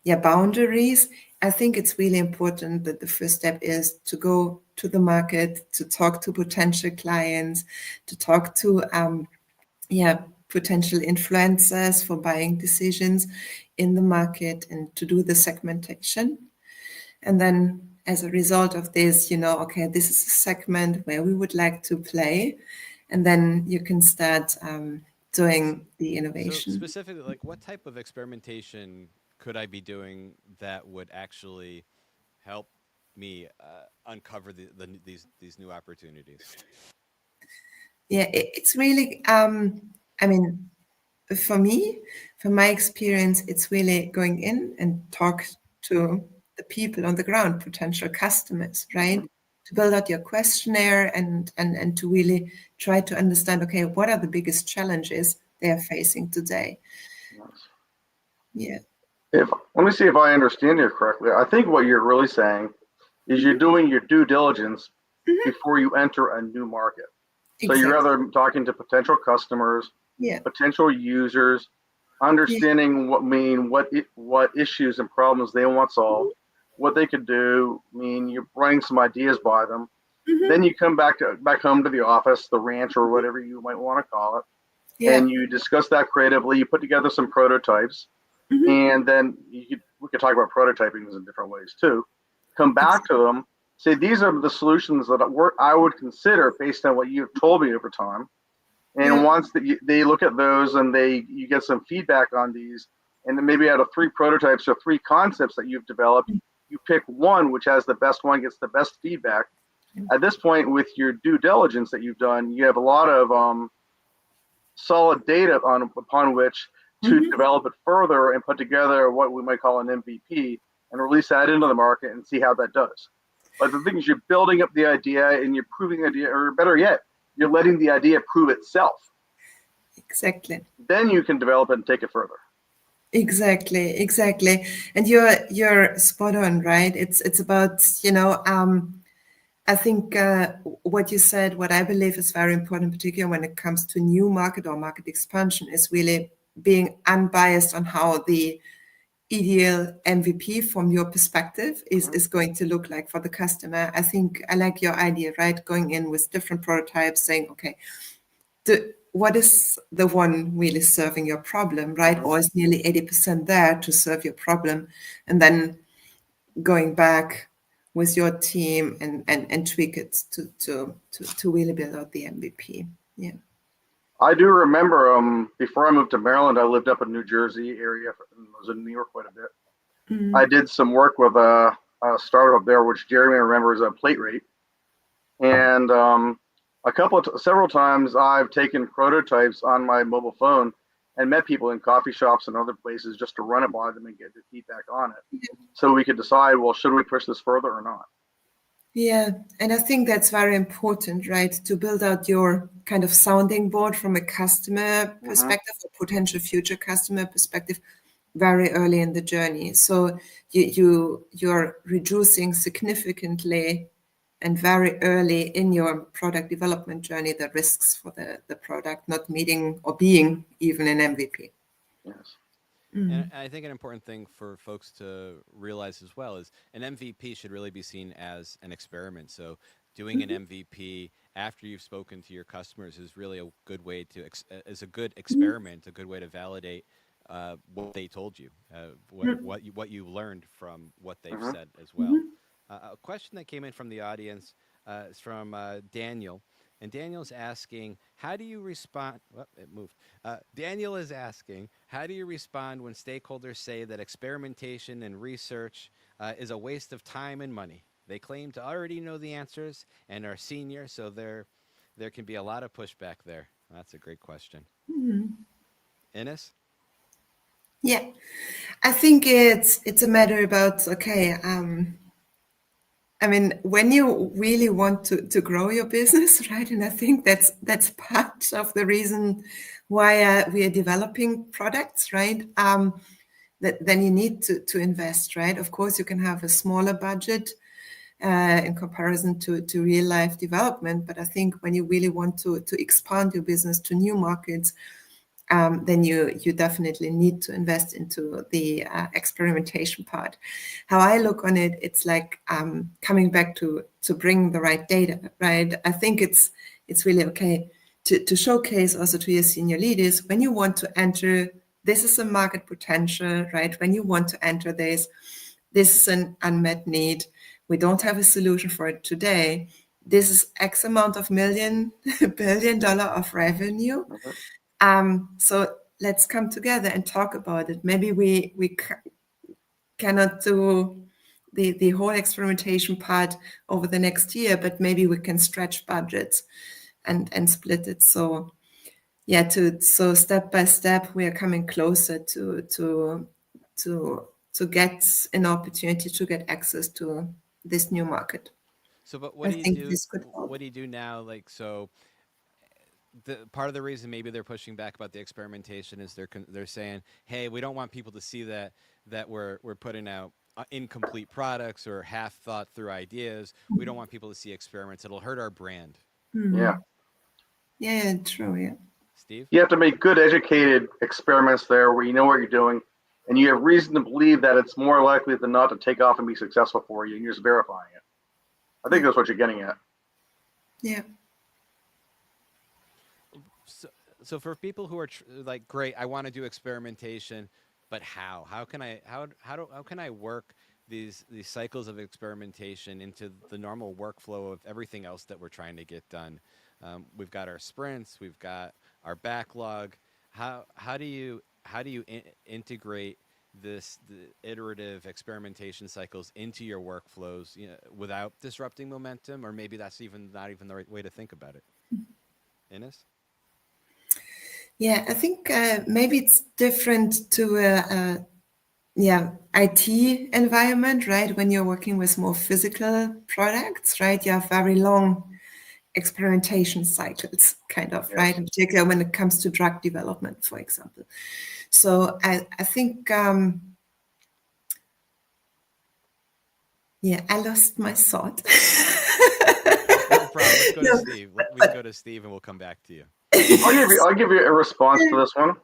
boundaries. I think it's really important that the first step is to go to the market, to talk to potential clients, to talk to potential influencers for buying decisions in the market, and to do the segmentation. And then as a result of this, okay, this is a segment where we would like to play. And then you can start doing the innovation. So specifically, like what type of experimentation could I be doing that would actually help me uncover these new opportunities? Yeah, it's really, I mean, for me, from my experience, it's really going in and talk to the people on the ground, potential customers, right? To build out your questionnaire and to really try to understand, okay, what are the biggest challenges they are facing today? Yeah. Let me see if I understand you correctly. I think what you're really saying is you're doing your due diligence before you enter a new market. So you're rather talking to potential customers, potential users, understanding what issues and problems they want solved, what they could do. You're running some ideas by them. Then you come back home to the office, the ranch, or whatever you might want to call it, and you discuss that creatively. You put together some prototypes, and then we could talk about prototyping in different ways too. Come back to them. Say, these are the solutions that I would consider based on what you've told me over time. And once they look at those and you get some feedback on these, and then maybe out of 3 prototypes or 3 concepts that you've developed, you pick one which has the best one, gets the best feedback. At this point, with your due diligence that you've done, you have a lot of solid data upon which to develop it further and put together what we might call an MVP and release that into the market and see how that does. But the thing is, you're building up the idea and you're proving the idea, or better yet, you're letting the idea prove itself. Exactly. Then you can develop it and take it further. Exactly. And you're spot on, right? It's about, I think what you said, what I believe is very important, particularly when it comes to new market or market expansion, is really being unbiased on how the ideal MVP from your perspective is going to look like for the customer. I think I like your idea, right? Going in with different prototypes, saying, okay, what is the one really serving your problem, right? Or is nearly 80% there to serve your problem? And then going back with your team and tweak it to really build out the MVP. Yeah. I do remember before I moved to Maryland, I lived up in New Jersey area. I was in New York quite a bit. I did some work with a startup there, which Jeremy remembers, Plate Rate. And several times I've taken prototypes on my mobile phone and met people in coffee shops and other places just to run it by them and get the feedback on it. So we could decide, well, should we push this further or not? Yeah, and I think that's very important, right? To build out your kind of sounding board from a customer perspective, or potential future customer perspective, very early in the journey. So you're reducing significantly and very early in your product development journey the risks for the product not meeting or being even an MVP. Yes. And I think an important thing for folks to realize as well is an MVP should really be seen as an experiment. So doing an MVP after you've spoken to your customers is really a good way is a good experiment, a good way to validate what they told you, what you learned from what they've said as well. A question that came in from the audience is from Daniel. And Daniel's asking, how do you respond? Well, it moved. Daniel is asking, how do you respond when stakeholders say that experimentation and research is a waste of time and money? They claim to already know the answers and are senior, so there can be a lot of pushback there. That's a great question. Ines? Yeah, I think it's a matter about, okay, I mean, when you really want to grow your business, right? And I think that's part of the reason why we are developing products, right? Then you need to invest, right? Of course, you can have a smaller budget in comparison to real life development, but I think when you really want to expand your business to new markets, then you definitely need to invest into the experimentation part. How I look on it, it's like coming back to bring the right data, right? I think it's really okay to showcase also to your senior leaders when you want to enter. This is a market potential, right? When you want to enter this is an unmet need. We don't have a solution for it today. This is X amount of $1 billion of revenue. So let's come together and talk about it. Maybe we cannot do the whole experimentation part over the next year, but maybe we can stretch budgets and split it. So yeah, so step by step we are coming closer to get an opportunity to get access to this new market. So, but what I do you think do? this could help. What do you do now? Like, so part of the reason maybe they're pushing back about the experimentation is they're saying, hey, we don't want people to see that we're putting out incomplete products or half thought through ideas. We don't want people to see experiments. It'll hurt our brand. Yeah. Yeah, true. Yeah. Steve? You have to make good educated experiments there where you know what you're doing and you have reason to believe that it's more likely than not to take off and be successful for you, and you're just verifying it. I think that's what you're getting at. Yeah. So for people who are like, great, I want to do experimentation, but how? How can I work these cycles of experimentation into the normal workflow of everything else that we're trying to get done? We've got our sprints, we've got our backlog. How do you integrate the iterative experimentation cycles into your workflows, without disrupting momentum? Or maybe that's not even the right way to think about it. Ines? Yeah, I think maybe it's different to a IT environment, right? When you're working with more physical products, right? You have very long experimentation cycles, kind of, Yes. right? In particular, when it comes to drug development, for example. So I think, I lost my thought. No problem. Let's go to Steve. We can go to Steve and we'll come back to you. I'll give you a response to this one.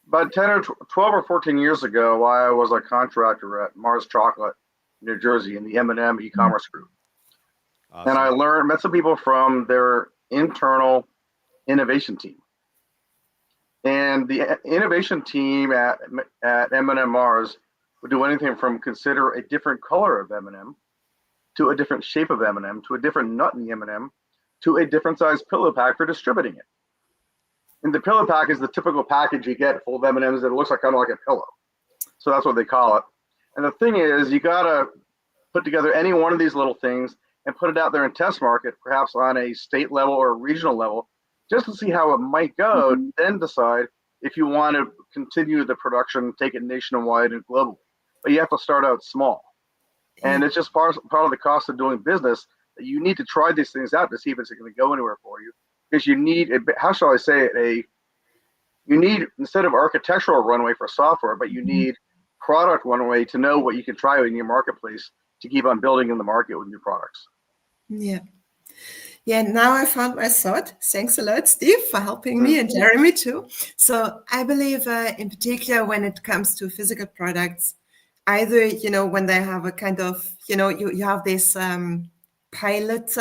About 10 or 12 or 14 years ago, I was a contractor at Mars Chocolate, New Jersey, in the M&M e-commerce group. Awesome. And I met some people from their internal innovation team. And the innovation team at M&M Mars would do anything from consider a different color of M&M, to a different shape of M&M, to a different nut in the M&M, to a different size pillow pack for distributing it. And the pillow pack is the typical package you get full of M&Ms that looks like kind of like a pillow. So that's what they call it. And the thing is, you got to put together any one of these little things and put it out there in test market, perhaps on a state level or a regional level, just to see how it might go, then decide if you want to continue the production, take it nationwide and globally. But you have to start out small. And it's just part of the cost of doing business that you need to try these things out to see if it's going to go anywhere for you. Because you need, how shall I say it, you need, instead of architectural runway for software, but you need product runway to know what you can try in your marketplace to keep on building in the market with new products. Yeah. Yeah, now I found my thought. Thanks a lot, Steve, for helping me, and Jeremy too. So I believe in particular when it comes to physical products, either, when they have a kind of, you have this pilot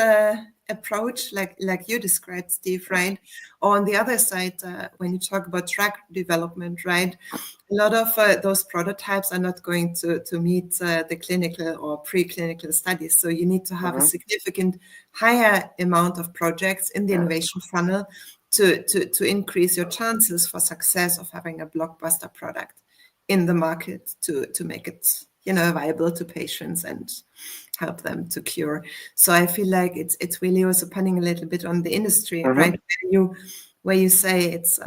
approach, like you described, Steve, right? Or on the other side, when you talk about drug development, right? A lot of those prototypes are not going to meet the clinical or preclinical studies. So you need to have a significant higher amount of projects in the innovation funnel to increase your chances for success of having a blockbuster product in the market to make it, viable to patients and help them to cure. So I feel like it's really also depending a little bit on the industry, right? Where you say it's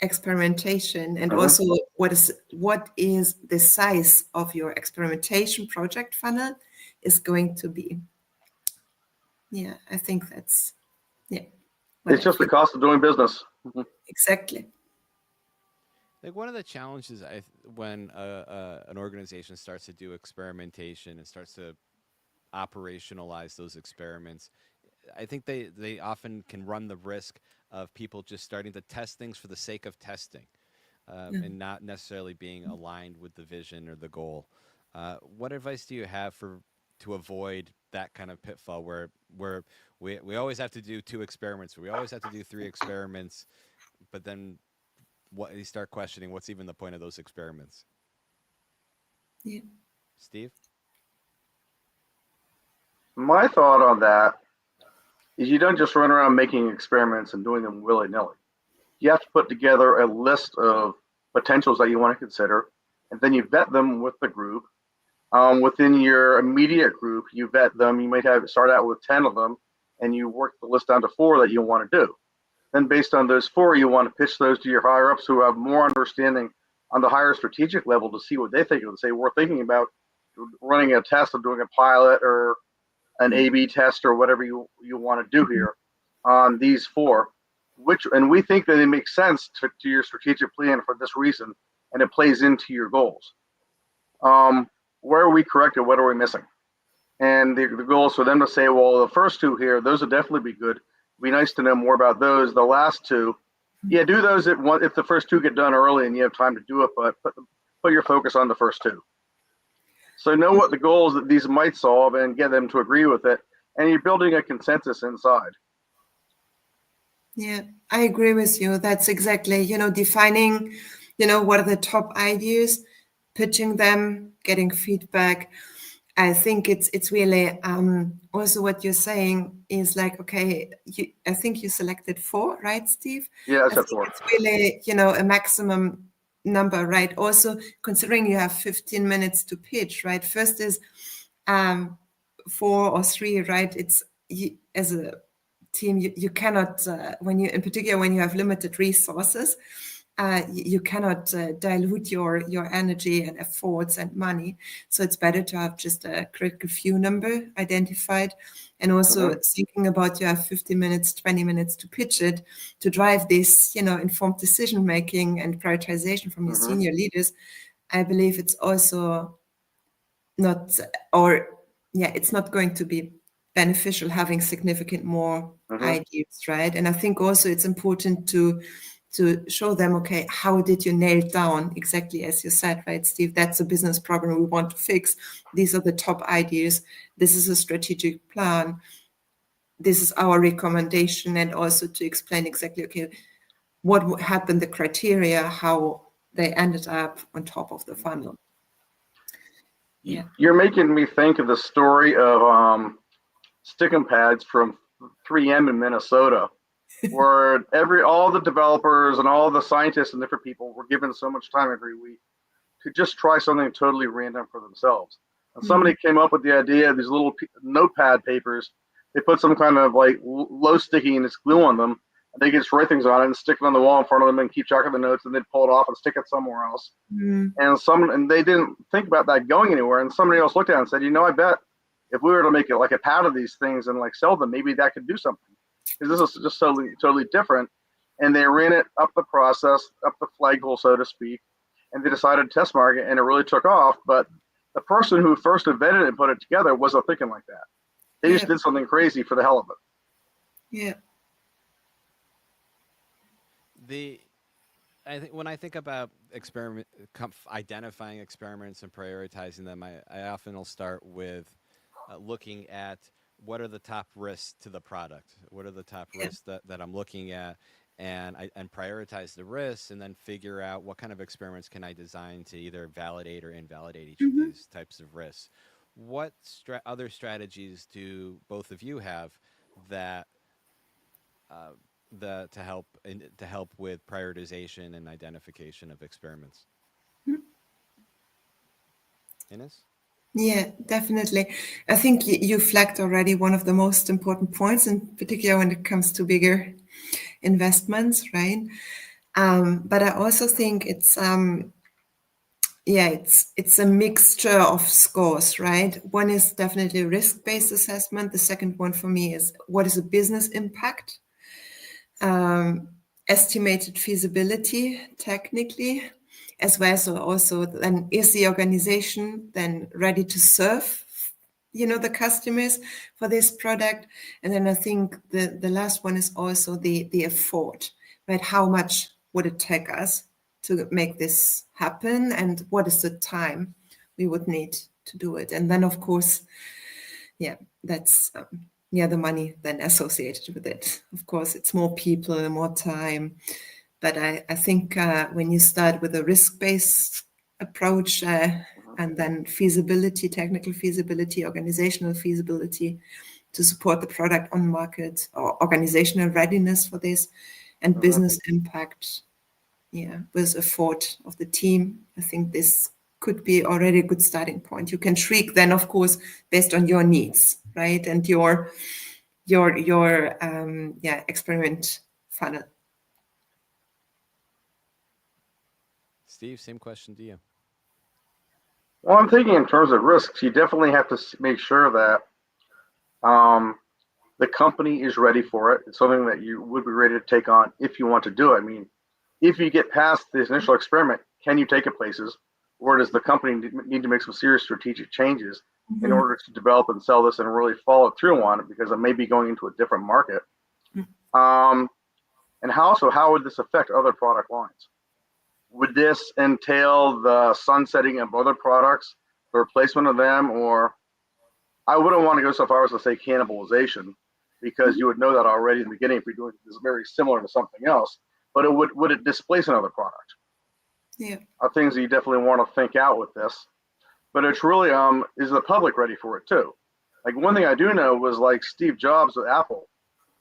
experimentation, and also what is the size of your experimentation project funnel is going to be. Yeah, I think that's It's just the cost of doing business. Exactly. Like one of the challenges when an organization starts to do experimentation and starts to operationalize those experiments, I think they often can run the risk of people just starting to test things for the sake of testing, and not necessarily being aligned with the vision or the goal. What advice do you have to avoid that kind of pitfall where we always have to do 2 experiments, we always have to do 3 experiments, but then you start questioning what's even the point of those experiments? Yeah. Steve? My thought on that is you don't just run around making experiments and doing them willy-nilly. You have to put together a list of potentials that you want to consider, and then you vet them with the group. Within your immediate group, you vet them. You might start out with 10 of them, and you work the list down to 4 that you want to do. Then based on those 4, you want to pitch those to your higher ups who have more understanding on the higher strategic level to see what they think of it. Say, we're thinking about running a test of doing a pilot or an A/B test or whatever you want to do here on these 4, and we think that it makes sense to your strategic plan for this reason, and it plays into your goals. Where are we correct and what are we missing? And the goal is for them to say, well, the first 2 here, those would definitely be good. It'd be nice to know more about those. The last 2, do those if the first 2 get done early and you have time to do it, but put your focus on the first 2. So know what the goals that these might solve and get them to agree with it, and you're building a consensus inside. Yeah, I agree with you. That's exactly, defining, what are the top ideas, pitching them, getting feedback. I think it's really also what you're saying is like, okay, I think you selected 4, right, Steve? Yeah, I think 4. it's really, a maximum number, right? Also considering you have 15 minutes to pitch, right? First is 4 or 3, right? It's as a team, you cannot, when you have limited resources, you cannot dilute your energy and efforts and money. So it's better to have just a critical few number identified, and also thinking about you have 50 minutes, 20 minutes to pitch it, to drive this, informed decision making and prioritization from your senior leaders. I believe it's also not, it's not going to be beneficial having significant more ideas, right? And I think also it's important to show them, okay, how did you nail down exactly as you said, right, Steve? That's a business problem we want to fix. These are the top ideas. This is a strategic plan. This is our recommendation, and also to explain exactly, okay, what happened, the criteria, how they ended up on top of the funnel. Yeah. You're making me think of the story of stickum pads from 3M in Minnesota, where all the developers and all the scientists and different people were given so much time every week to just try something totally random for themselves. And somebody came up with the idea of these little notepad papers. They put some kind of like low stickiness glue on them, and they could just write things on it and stick it on the wall in front of them and keep track of the notes, and they'd pull it off and stick it somewhere else. And they didn't think about that going anywhere. And somebody else looked at it and said, I bet if we were to make it like a pad of these things and like sell them, maybe that could do something. Because this is just totally different. And they ran it up the process, up the flagpole, so to speak, and they decided to test market, and it really took off. But the person who first invented it and put it together wasn't thinking like that. They just did something crazy for the hell of it. Yeah. I think when I think about identifying experiments and prioritizing them, I often will start with looking at what are the top risks to the product? What are the top risks that I'm looking at? And prioritize the risks, and then figure out what kind of experiments can I design to either validate or invalidate each of these types of risks. What other strategies do both of you have that to help with prioritization and identification of experiments? Ines? Yeah, definitely. I think you flagged already one of the most important points, in particular when it comes to bigger investments, right? But I also think it's a mixture of scores, right? One is definitely risk-based assessment. The second one for me is what is the business impact? Estimated feasibility technically, as well as also then is the organization then ready to serve, the customers for this product? And then I think the last one is also the effort, right? How much would it take us to make this happen, and what is the time we would need to do it? And then of course, that's the money then associated with it. Of course, it's more people, more time. But I think when you start with a risk-based approach and then feasibility, technical feasibility, organizational feasibility to support the product on market, or organizational readiness for this, and business impact, with effort of the team, I think this could be already a good starting point. You can tweak then, of course, based on your needs, right, and your experiment funnel. Steve, same question to you. Well, I'm thinking in terms of risks, you definitely have to make sure that the company is ready for it. It's something that you would be ready to take on if you want to do it. I mean, if you get past this initial experiment, can you take it places? Or does the company need to make some serious strategic changes in order to develop and sell this and really follow through on it, because it may be going into a different market? And how would this affect other product lines? Would this entail the sunsetting of other products, the replacement of them, or I wouldn't want to go so far as to say cannibalization, because you would know that already in the beginning if you're doing this very similar to something else, but would it displace another product? Yeah. Are things that you definitely want to think out with this. But it's really, is the public ready for it too? Like, one thing I do know was, like, Steve Jobs with Apple,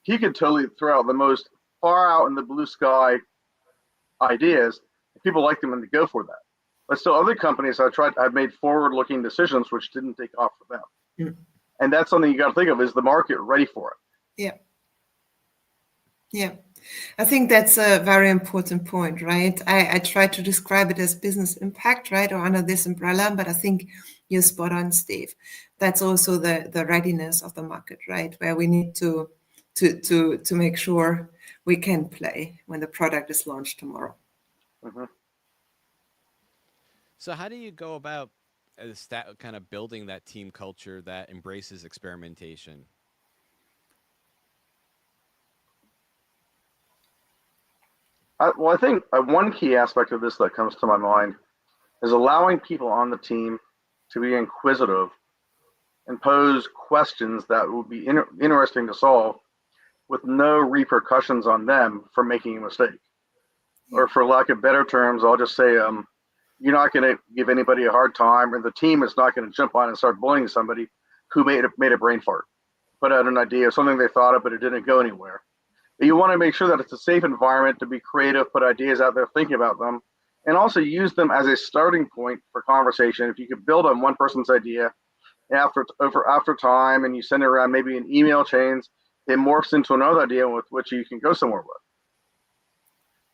he could totally throw out the most far out in the blue sky ideas. People like them and they go for that. But still, other companies I've made forward-looking decisions which didn't take off for them. And that's something you got to think of: is the market ready for it? Yeah. I think that's a very important point, right? I try to describe it as business impact, right, or under this umbrella, but I think you're spot on, Steve. That's also the readiness of the market, right, where we need to make sure we can play when the product is launched tomorrow. So how do you go about kind of building that team culture that embraces experimentation? I think one key aspect of this that comes to my mind is allowing people on the team to be inquisitive and pose questions that would be interesting to solve, with no repercussions on them for making a mistake. Or, for lack of better terms, I'll just say, you're not going to give anybody a hard time, or the team is not going to jump on and start bullying somebody who made a brain fart, put out an idea, something they thought of, but it didn't go anywhere. You want to make sure that it's a safe environment to be creative, put ideas out there, thinking about them, and also use them as a starting point for conversation. If you could build on one person's idea after time, and you send it around maybe in email chains, it morphs into another idea with which you can go somewhere with.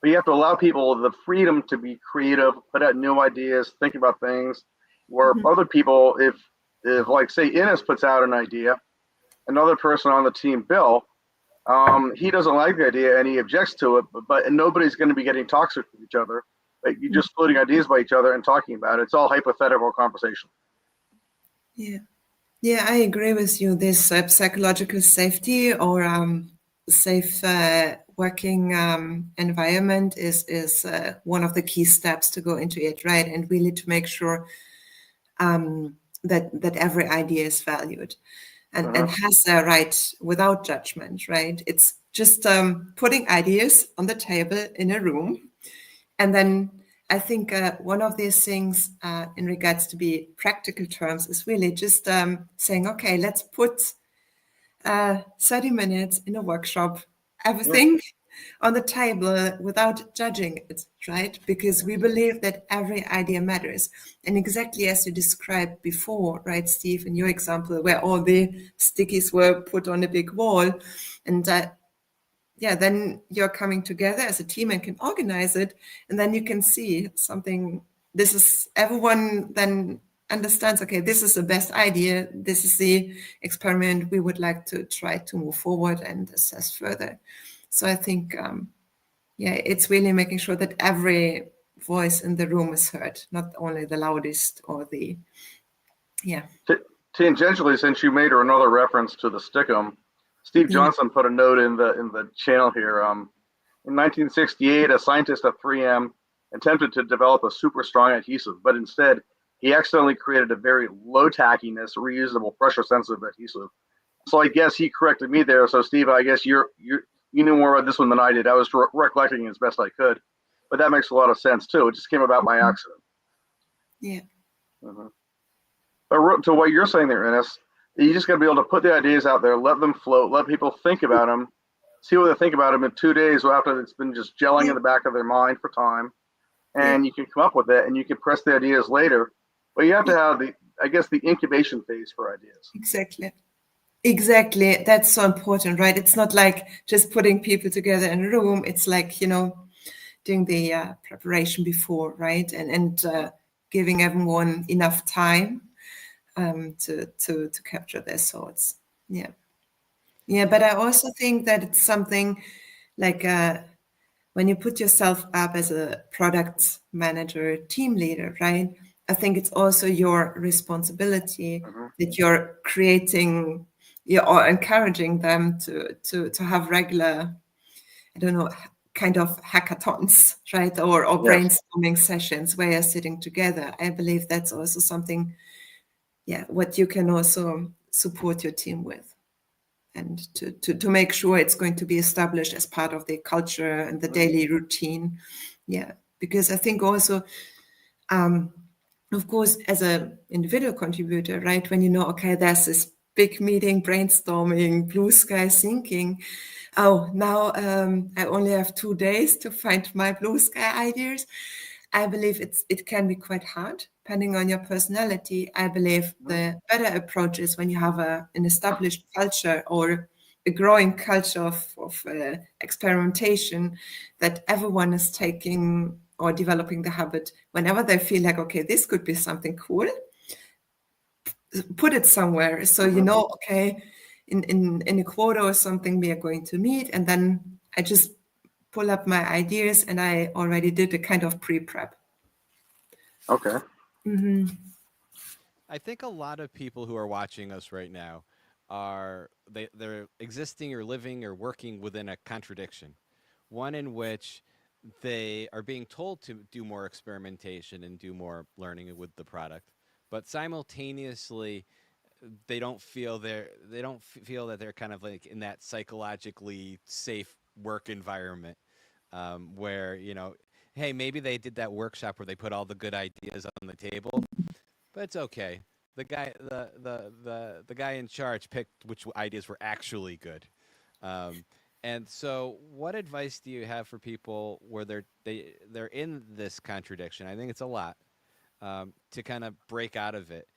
But you have to allow people the freedom to be creative, put out new ideas, think about things, where other people, if like, say, Ines puts out an idea, another person on the team, Bill, he doesn't like the idea and he objects to it, but nobody's going to be getting toxic with each other. Like, you're just floating ideas by each other and talking about it. It's all hypothetical conversation. Yeah, I agree with you. This psychological safety or safe working environment is one of the key steps to go into it, right? And really to make sure that every idea is valued. and has a right without judgment, right? It's just putting ideas on the table in a room. And then I think one of these things in regards to be practical terms is really just saying, okay, let's put 30 minutes in a workshop, everything on the table without judging it, right? Because we believe that every idea matters. And exactly as you described before, right, Steve, in your example, where all the stickies were put on a big wall. And then you're coming together as a team and can organize it. And then you can see something, this is, everyone then understands, okay, this is the best idea. This is the experiment we would like to try to move forward and assess further. So I think, it's really making sure that every voice in the room is heard, not only the loudest or the, Tangentially, since you made another reference to the Stickum, Steve Johnson put a note in the channel here. In 1968, a scientist at 3M attempted to develop a super strong adhesive, but instead he accidentally created a very low tackiness, reusable, pressure sensitive adhesive. So I guess he corrected me there. So Steve, I guess you knew more about this one than I did. I was recollecting as best I could, but that makes a lot of sense too. It just came about by accident. Yeah. But to what you're saying there, Ines, you just got to be able to put the ideas out there, let them float, let people think about them, see what they think about them in 2 days after it's been just gelling in the back of their mind for time, and you can come up with it, and you can press the ideas later. But you have to have the incubation phase for ideas. Exactly. That's so important, right? It's not like just putting people together in a room. It's like, doing the preparation before, right? And giving everyone enough time to capture their thoughts. But I also think that it's something like when you put yourself up as a product manager, team leader, right? I think it's also your responsibility that you're creating, or encouraging them to have regular, I don't know, kind of hackathons, right? Or brainstorming sessions where you're sitting together. I believe that's also something, what you can also support your team with, and to make sure it's going to be established as part of the culture and the daily routine. Because I think also, of course, as an individual contributor, right, when okay, there's this big meeting, brainstorming, blue sky thinking, now I only have 2 days to find my blue sky ideas. I believe it can be quite hard, depending on your personality. I believe the better approach is when you have an established culture or a growing culture of experimentation, that everyone is taking or developing the habit whenever they feel like, okay, this could be something cool, put it somewhere. So, okay, in a quota or something, we are going to meet, and then I just pull up my ideas, and I already did a kind of pre-prep. Okay. I think a lot of people who are watching us right now they're existing or living or working within a contradiction. One in which they are being told to do more experimentation and do more learning with the product, but simultaneously they don't feel that they're kind of like in that psychologically safe work environment, where hey, maybe they did that workshop where they put all the good ideas on the table, but it's okay. The guy in charge picked which ideas were actually good. And so what advice do you have for people where they're in this contradiction? I think it's a lot, to kind of break out of it.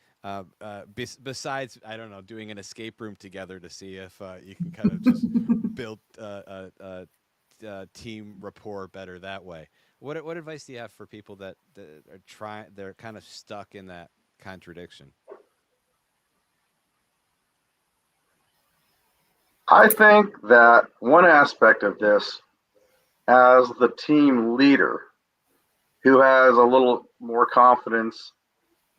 Besides, I don't know, doing an escape room together to see if you can kind of just build team rapport better that way. What advice do you have for people that they're kind of stuck in that contradiction? I think that one aspect of this, as the team leader who has a little more confidence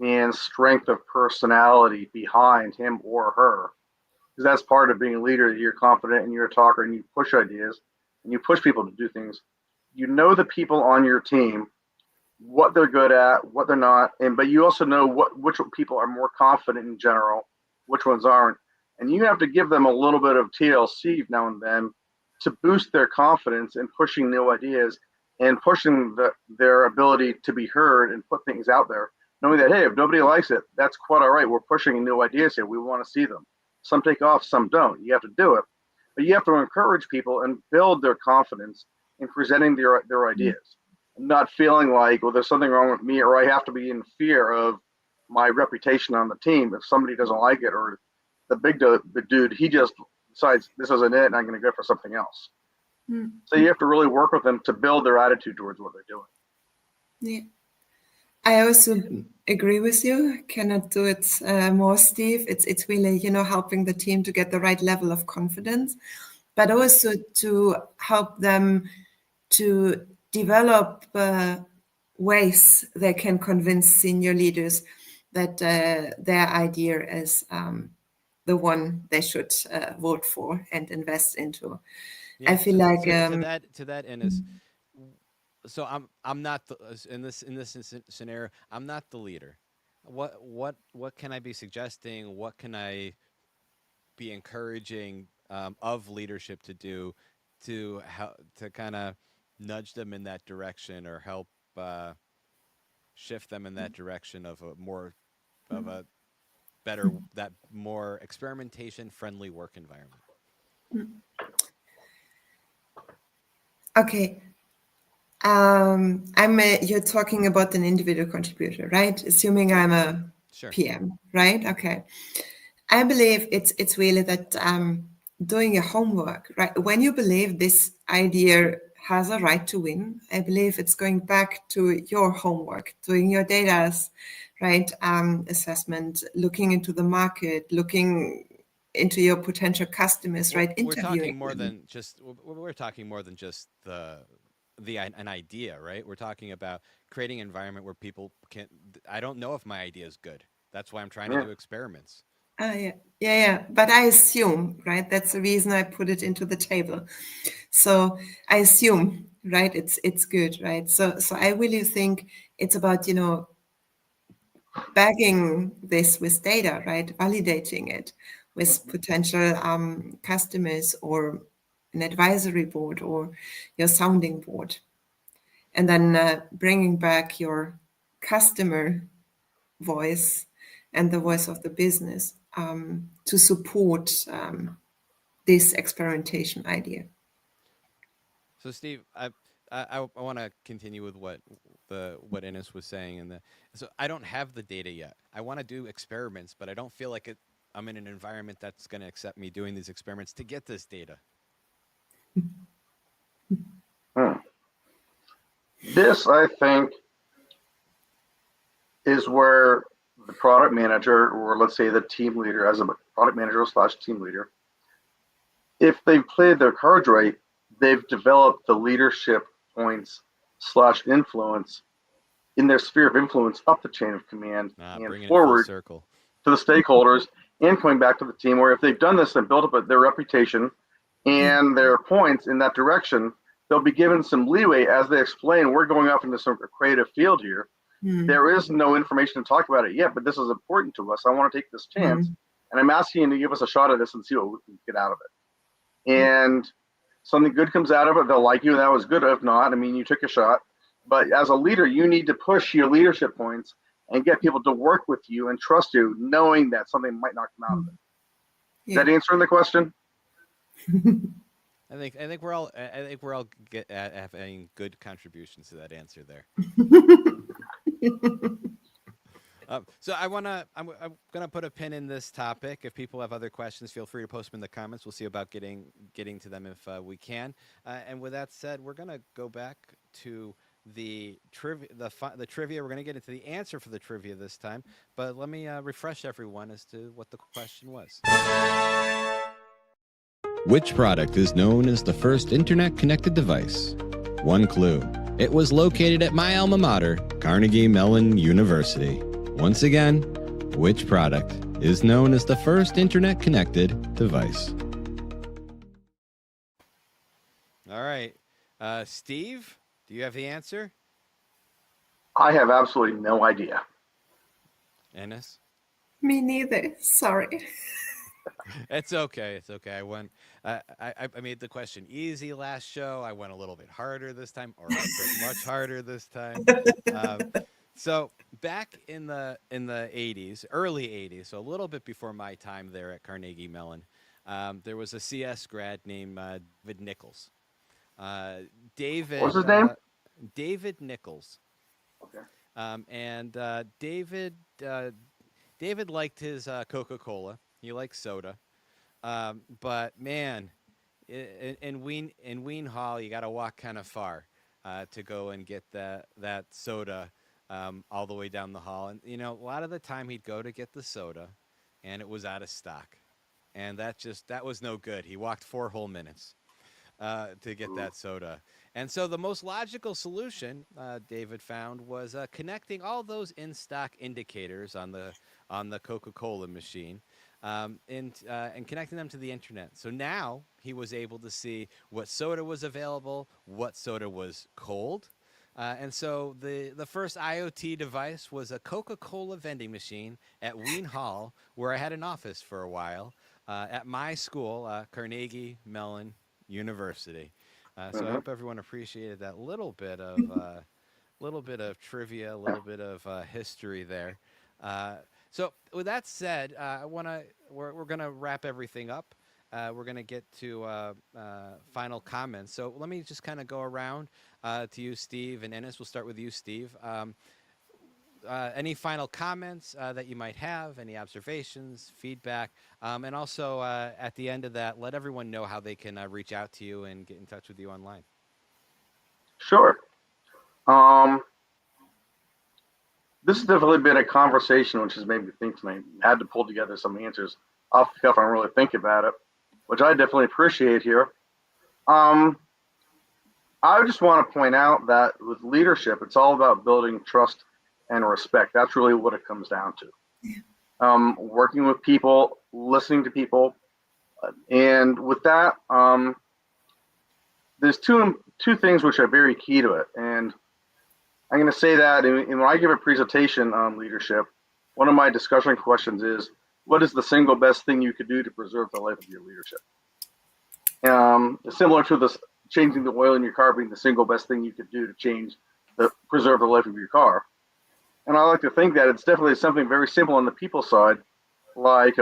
and strength of personality behind him or her, because that's part of being a leader. You're confident and you're a talker and you push ideas and you push people to do things. You know the people on your team, what they're good at, what they're not, but you also know which people are more confident in general, which ones aren't. And you have to give them a little bit of TLC now and then to boost their confidence in pushing new ideas and pushing their ability to be heard and put things out there, knowing that, hey, if nobody likes it, that's quite all right. We're pushing new ideas here. We want to see them. Some take off, some don't. You have to do it. But you have to encourage people and build their confidence in presenting their ideas, not feeling like, well, there's something wrong with me, or I have to be in fear of my reputation on the team if somebody doesn't like it, or the big dude, he just decides this isn't it and I'm going to go for something else. So you have to really work with them to build their attitude towards what they're doing. Yeah. I also agree with you. Cannot do it more, Steve. It's really, helping the team to get the right level of confidence, but also to help them to develop ways they can convince senior leaders that their idea is the one they should vote for and invest into. Yeah, I feel like to that, Ines. So I'm not in this scenario. I'm not the leader. What can I be suggesting? What can I be encouraging of leadership to do to kind of nudge them in that direction or help shift them in that direction of a more of a better, that more experimentation friendly work environment? Okay. You're talking about an individual contributor, right? Assuming I'm a Sure. PM, right? Okay. I believe it's really that doing your homework, right? When you believe this idea has a right to win, I believe it's going back to your homework, doing your data, right? Assessment, looking into the market, looking into your potential customers, right? We're talking more than just an idea, right? We're talking about creating an environment where people can. I don't know if my idea is good. That's why I'm trying to do experiments. Yeah. But I assume, right? That's the reason I put it into the table. So I assume, right? It's good, right? So I really think it's about bagging this with data, right? Validating it with potential customers or an advisory board or your sounding board, and then bringing back your customer voice and the voice of the business to support this experimentation idea. So, Steve, I want to continue with what Ines was saying, so I don't have the data yet. I want to do experiments, but I don't feel like I'm in an environment that's going to accept me doing these experiments to get this data. This, I think, is where the product manager, or let's say the team leader, as a product manager / team leader, if they've played their cards right, they've developed the leadership points / influence in their sphere of influence up the chain of command and forward to the stakeholders and coming back to the team, where if they've done this and built up their reputation and their points in that direction, they'll be given some leeway as they explain, we're going off into some creative field here. There is no information to talk about it yet, but this is important to us. I want to take this chance, and I'm asking you to give us a shot at this and see what we can get out of it. And something good comes out of it, they'll like you, and that was good. If not, I mean, you took a shot. But as a leader, you need to push your leadership points and get people to work with you and trust you, knowing that something might not come out of it. Is that answering the question? I think we're all having good contributions to that answer there. So I'm gonna put a pin in this topic. If people have other questions, feel free to post them in the comments. We'll see about getting to them if we can. And with that said, we're gonna go back to the trivia. The trivia. We're gonna get into the answer for the trivia this time. But let me refresh everyone as to what the question was. Which product is known as the first internet-connected device? One clue. It was located at my alma mater, Carnegie Mellon University. Once again, which product is known as the first internet-connected device? All right. Steve, do you have the answer? I have absolutely no idea. Ines? Me neither. Sorry. It's okay. It's okay. I made the question easy last show. I went a little bit harder this time, or a bit much harder this time. Um, so back in the 80s, early 80s, so a little bit before my time there at Carnegie Mellon, there was a CS grad named David Nichols. Uh, What's David his name? David Nichols, Okay. and David liked his Coca-Cola. He liked soda. But man, in Ween Hall, you got to walk kind of far to go and get that soda all the way down the hall. And you know, a lot of the time he'd go to get the soda, and it was out of stock, and that was no good. He walked 4 whole minutes to get that soda. And so the most logical solution David found was connecting all those in stock indicators on the Coca-Cola machine and connecting them to the internet. So now he was able to see what soda was available, what soda was cold. And so the first IoT device was a Coca-Cola vending machine at Ween Hall, where I had an office for a while at my school, Carnegie Mellon University. So I hope everyone appreciated that little bit of trivia, a little bit of history there. So with that said, we're gonna wrap everything up. We're gonna get to final comments. So let me just kind of go around to you, Steve, and Ennis. We'll start with you, Steve. Any final comments that you might have, any observations, feedback, and also at the end of that, let everyone know how they can reach out to you and get in touch with you online. Sure. This has definitely been a conversation which has made me think tonight. I had to pull together some answers off the cuff and really think about it, which I definitely appreciate here. I just want to point out that with leadership, it's all about building trust and respect. That's really what it comes down to. Working with people, listening to people, and with that, there's two things which are very key to it. And I'm going to say that when I give a presentation on leadership, one of my discussion questions is, what is the single best thing you could do to preserve the life of your leadership? Similar to this, changing the oil in your car being the single best thing you could do to preserve the life of your car. And I like to think that it's definitely something very simple on the people side, like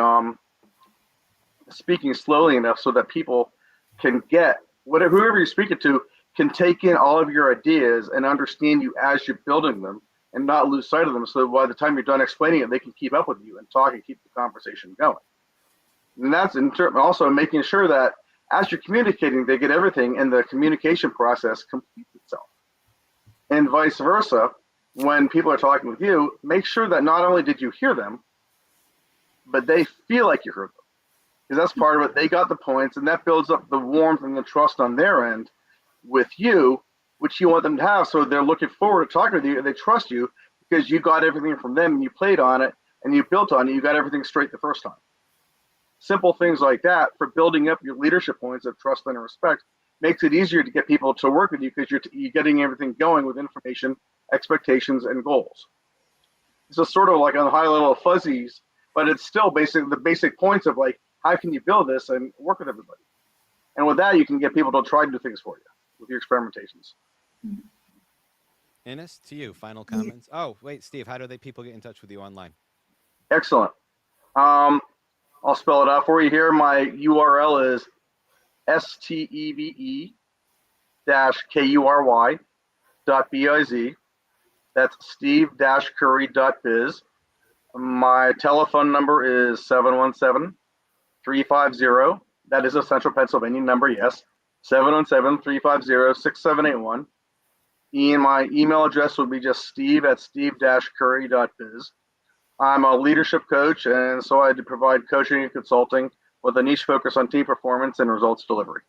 speaking slowly enough so that people can get whoever you're speaking to can take in all of your ideas and understand you as you're building them and not lose sight of them. So by the time you're done explaining it, they can keep up with you and talk and keep the conversation going. And that's also making sure that as you're communicating, they get everything and the communication process completes itself. And vice versa, when people are talking with you, make sure that not only did you hear them, but they feel like you heard them. Because that's part of it. They got the points, and that builds up the warmth and the trust on their end with you, which you want them to have. So they're looking forward to talking with you, and they trust you because you got everything from them, and you played on it, and you built on it. You got everything straight the first time. Simple things like that for building up your leadership points of trust and respect makes it easier to get people to work with you because you're getting everything going with information, expectations, and goals. So sort of like on the high level of fuzzies, but it's still the basic points of like, how can you build this and work with everybody? And with that, you can get people to try to do things for you with your experimentations. Ennis, to you, final comments. Oh, wait, Steve, how do people get in touch with you online? Excellent. I'll spell it out for you here. My URL is steve-kury.biz. That's steve-curry.biz. My telephone number is 717-350. That is a Central Pennsylvania number, yes. 717-350-6781. And my email address would be just steve@steve-curry.biz. I'm a leadership coach, and so I do provide coaching and consulting with a niche focus on team performance and results delivery.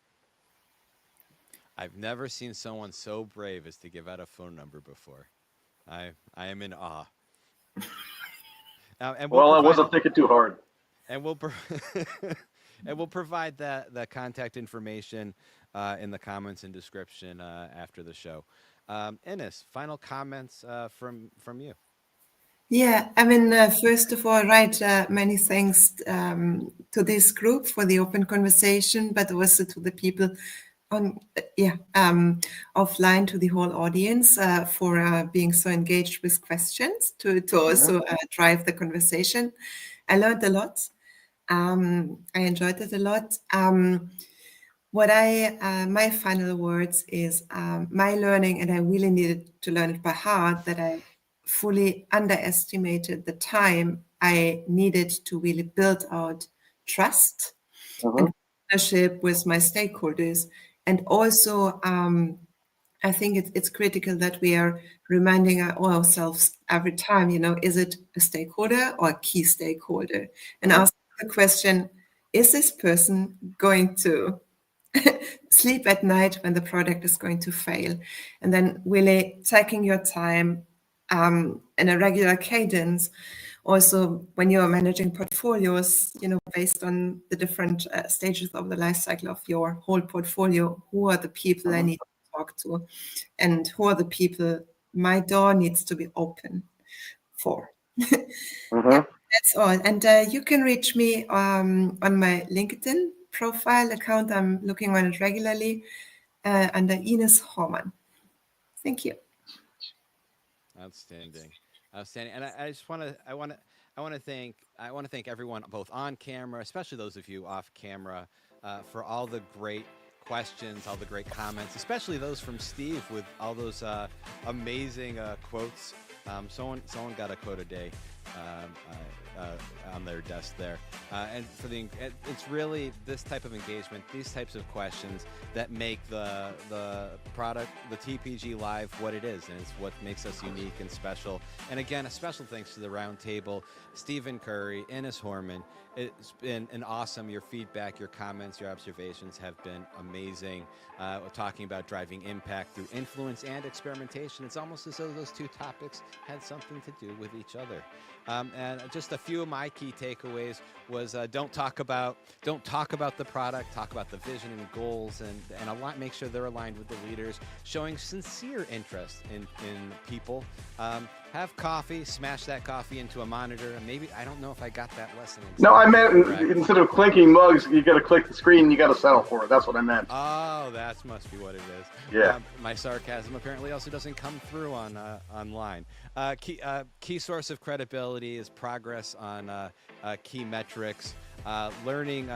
I've never seen someone so brave as to give out a phone number before. I am in awe. I wasn't thinking too hard. And we'll and we'll provide that contact information in the comments and description after the show. Ennis, final comments from you. Yeah, I mean, first of all, right, many thanks to this group for the open conversation, but also to the people on offline, to the whole audience for being so engaged with questions to also drive the conversation. I learned a lot. I enjoyed it a lot. My final words is my learning, and I really needed to learn it by heart, that I fully underestimated the time I needed to really build out trust and partnership with my stakeholders. And also, I think it's critical that we are reminding ourselves every time, is it a stakeholder or a key stakeholder? And ask the question, is this person going to sleep at night when the product is going to fail? And then really taking your time in a regular cadence. Also, when you're managing portfolios, based on the different stages of the life cycle of your whole portfolio, who are the people I need to talk to, and who are the people my door needs to be open for. That's all. And you can reach me on my LinkedIn profile account. I'm looking on it regularly under Ines Hormann. Thank you. Outstanding. And I just want to thank everyone both on camera, especially those of you off camera, for all the great questions, all the great comments, especially those from Steve with all those amazing quotes. Someone got a quote a day on their desk there, and it's really this type of engagement, these types of questions that make the product, the TPG Live, what it is, and it's what makes us unique and special. And again, a special thanks to the Roundtable, Stephen Curry, Ines Hormann. It's been an awesome, your feedback, your comments, your observations have been amazing. We're talking about driving impact through influence and experimentation. It's almost as though those two topics had something to do with each other. And just a few of my key takeaways was don't talk about the product, talk about the vision and goals, and make sure they're aligned with the leaders, showing sincere interest in people. Have coffee, smash that coffee into a monitor, and maybe, I don't know if I got that lesson. No, I meant instead of clinking mugs, you got to click the screen and you got to settle for it. That's what I meant. Oh, that must be what it is. Yeah. My sarcasm apparently also doesn't come through online. Key source of credibility is progress on key metrics. Learning,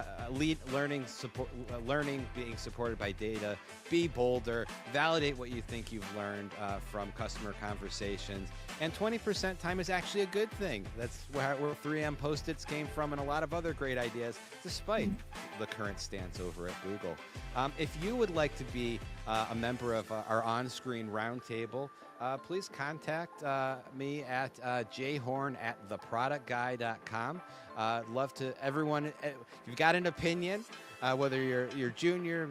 being supported by data. Be bolder. Validate what you think you've learned from customer conversations. And 20% time is actually a good thing. That's where 3M Post-its came from, and a lot of other great ideas, despite the current stance over at Google. If you would like to be a member of our on-screen roundtable, please contact me at jhorn@theproductguy.com. Love to everyone. If you've got an opinion, whether you're junior,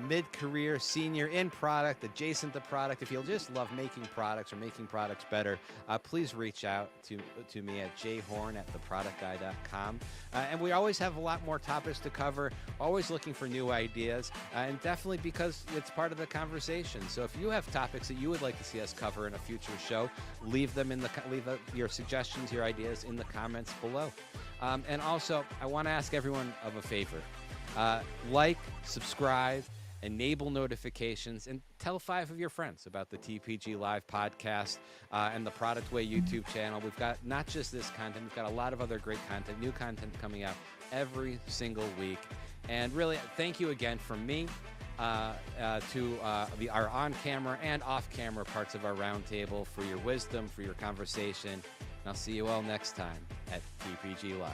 mid-career, senior, in product, adjacent to product, if you just love making products or making products better, please reach out to me at jhorn@theproductguy.com. And we always have a lot more topics to cover, always looking for new ideas, and definitely because it's part of the conversation. So if you have topics that you would like to see us cover in a future show, leave your suggestions, your ideas in the comments below. And also, I want to ask everyone of a favor. Like, subscribe, enable notifications, and tell 5 of your friends about the TPG Live podcast and the Product Way YouTube channel. We've got not just this content, we've got a lot of other great content, new content coming out every single week. And really, thank you again from me to our on-camera and off-camera parts of our roundtable for your wisdom, for your conversation. And I'll see you all next time at TPG Live.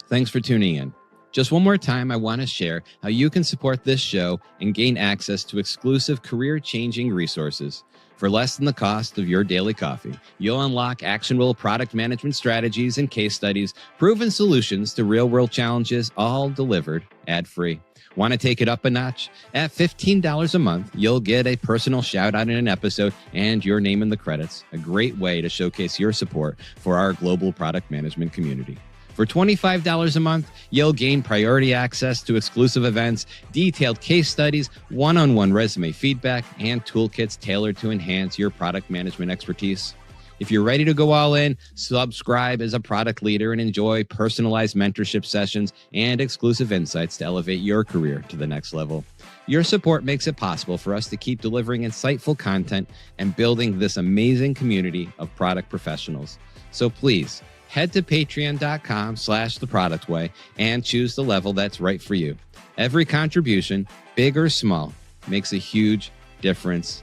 Thanks for tuning in. Just one more time, I want to share how you can support this show and gain access to exclusive career-changing resources. For less than the cost of your daily coffee, you'll unlock actionable product management strategies and case studies, proven solutions to real-world challenges, all delivered ad-free. Want to take it up a notch? At $15 a month, you'll get a personal shout-out in an episode and your name in the credits, a great way to showcase your support for our global product management community. For $25 a month, you'll gain priority access to exclusive events, detailed case studies, one-on-one resume feedback, and toolkits tailored to enhance your product management expertise. If you're ready to go all in, subscribe as a product leader and enjoy personalized mentorship sessions and exclusive insights to elevate your career to the next level. Your support makes it possible for us to keep delivering insightful content and building this amazing community of product professionals. So please head to patreon.com/theproductway and choose the level that's right for you. Every contribution, big or small, makes a huge difference.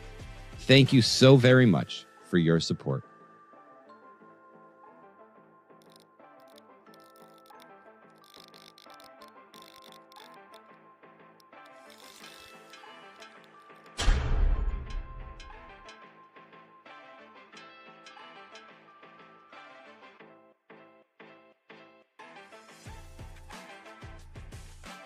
Thank you so very much for your support.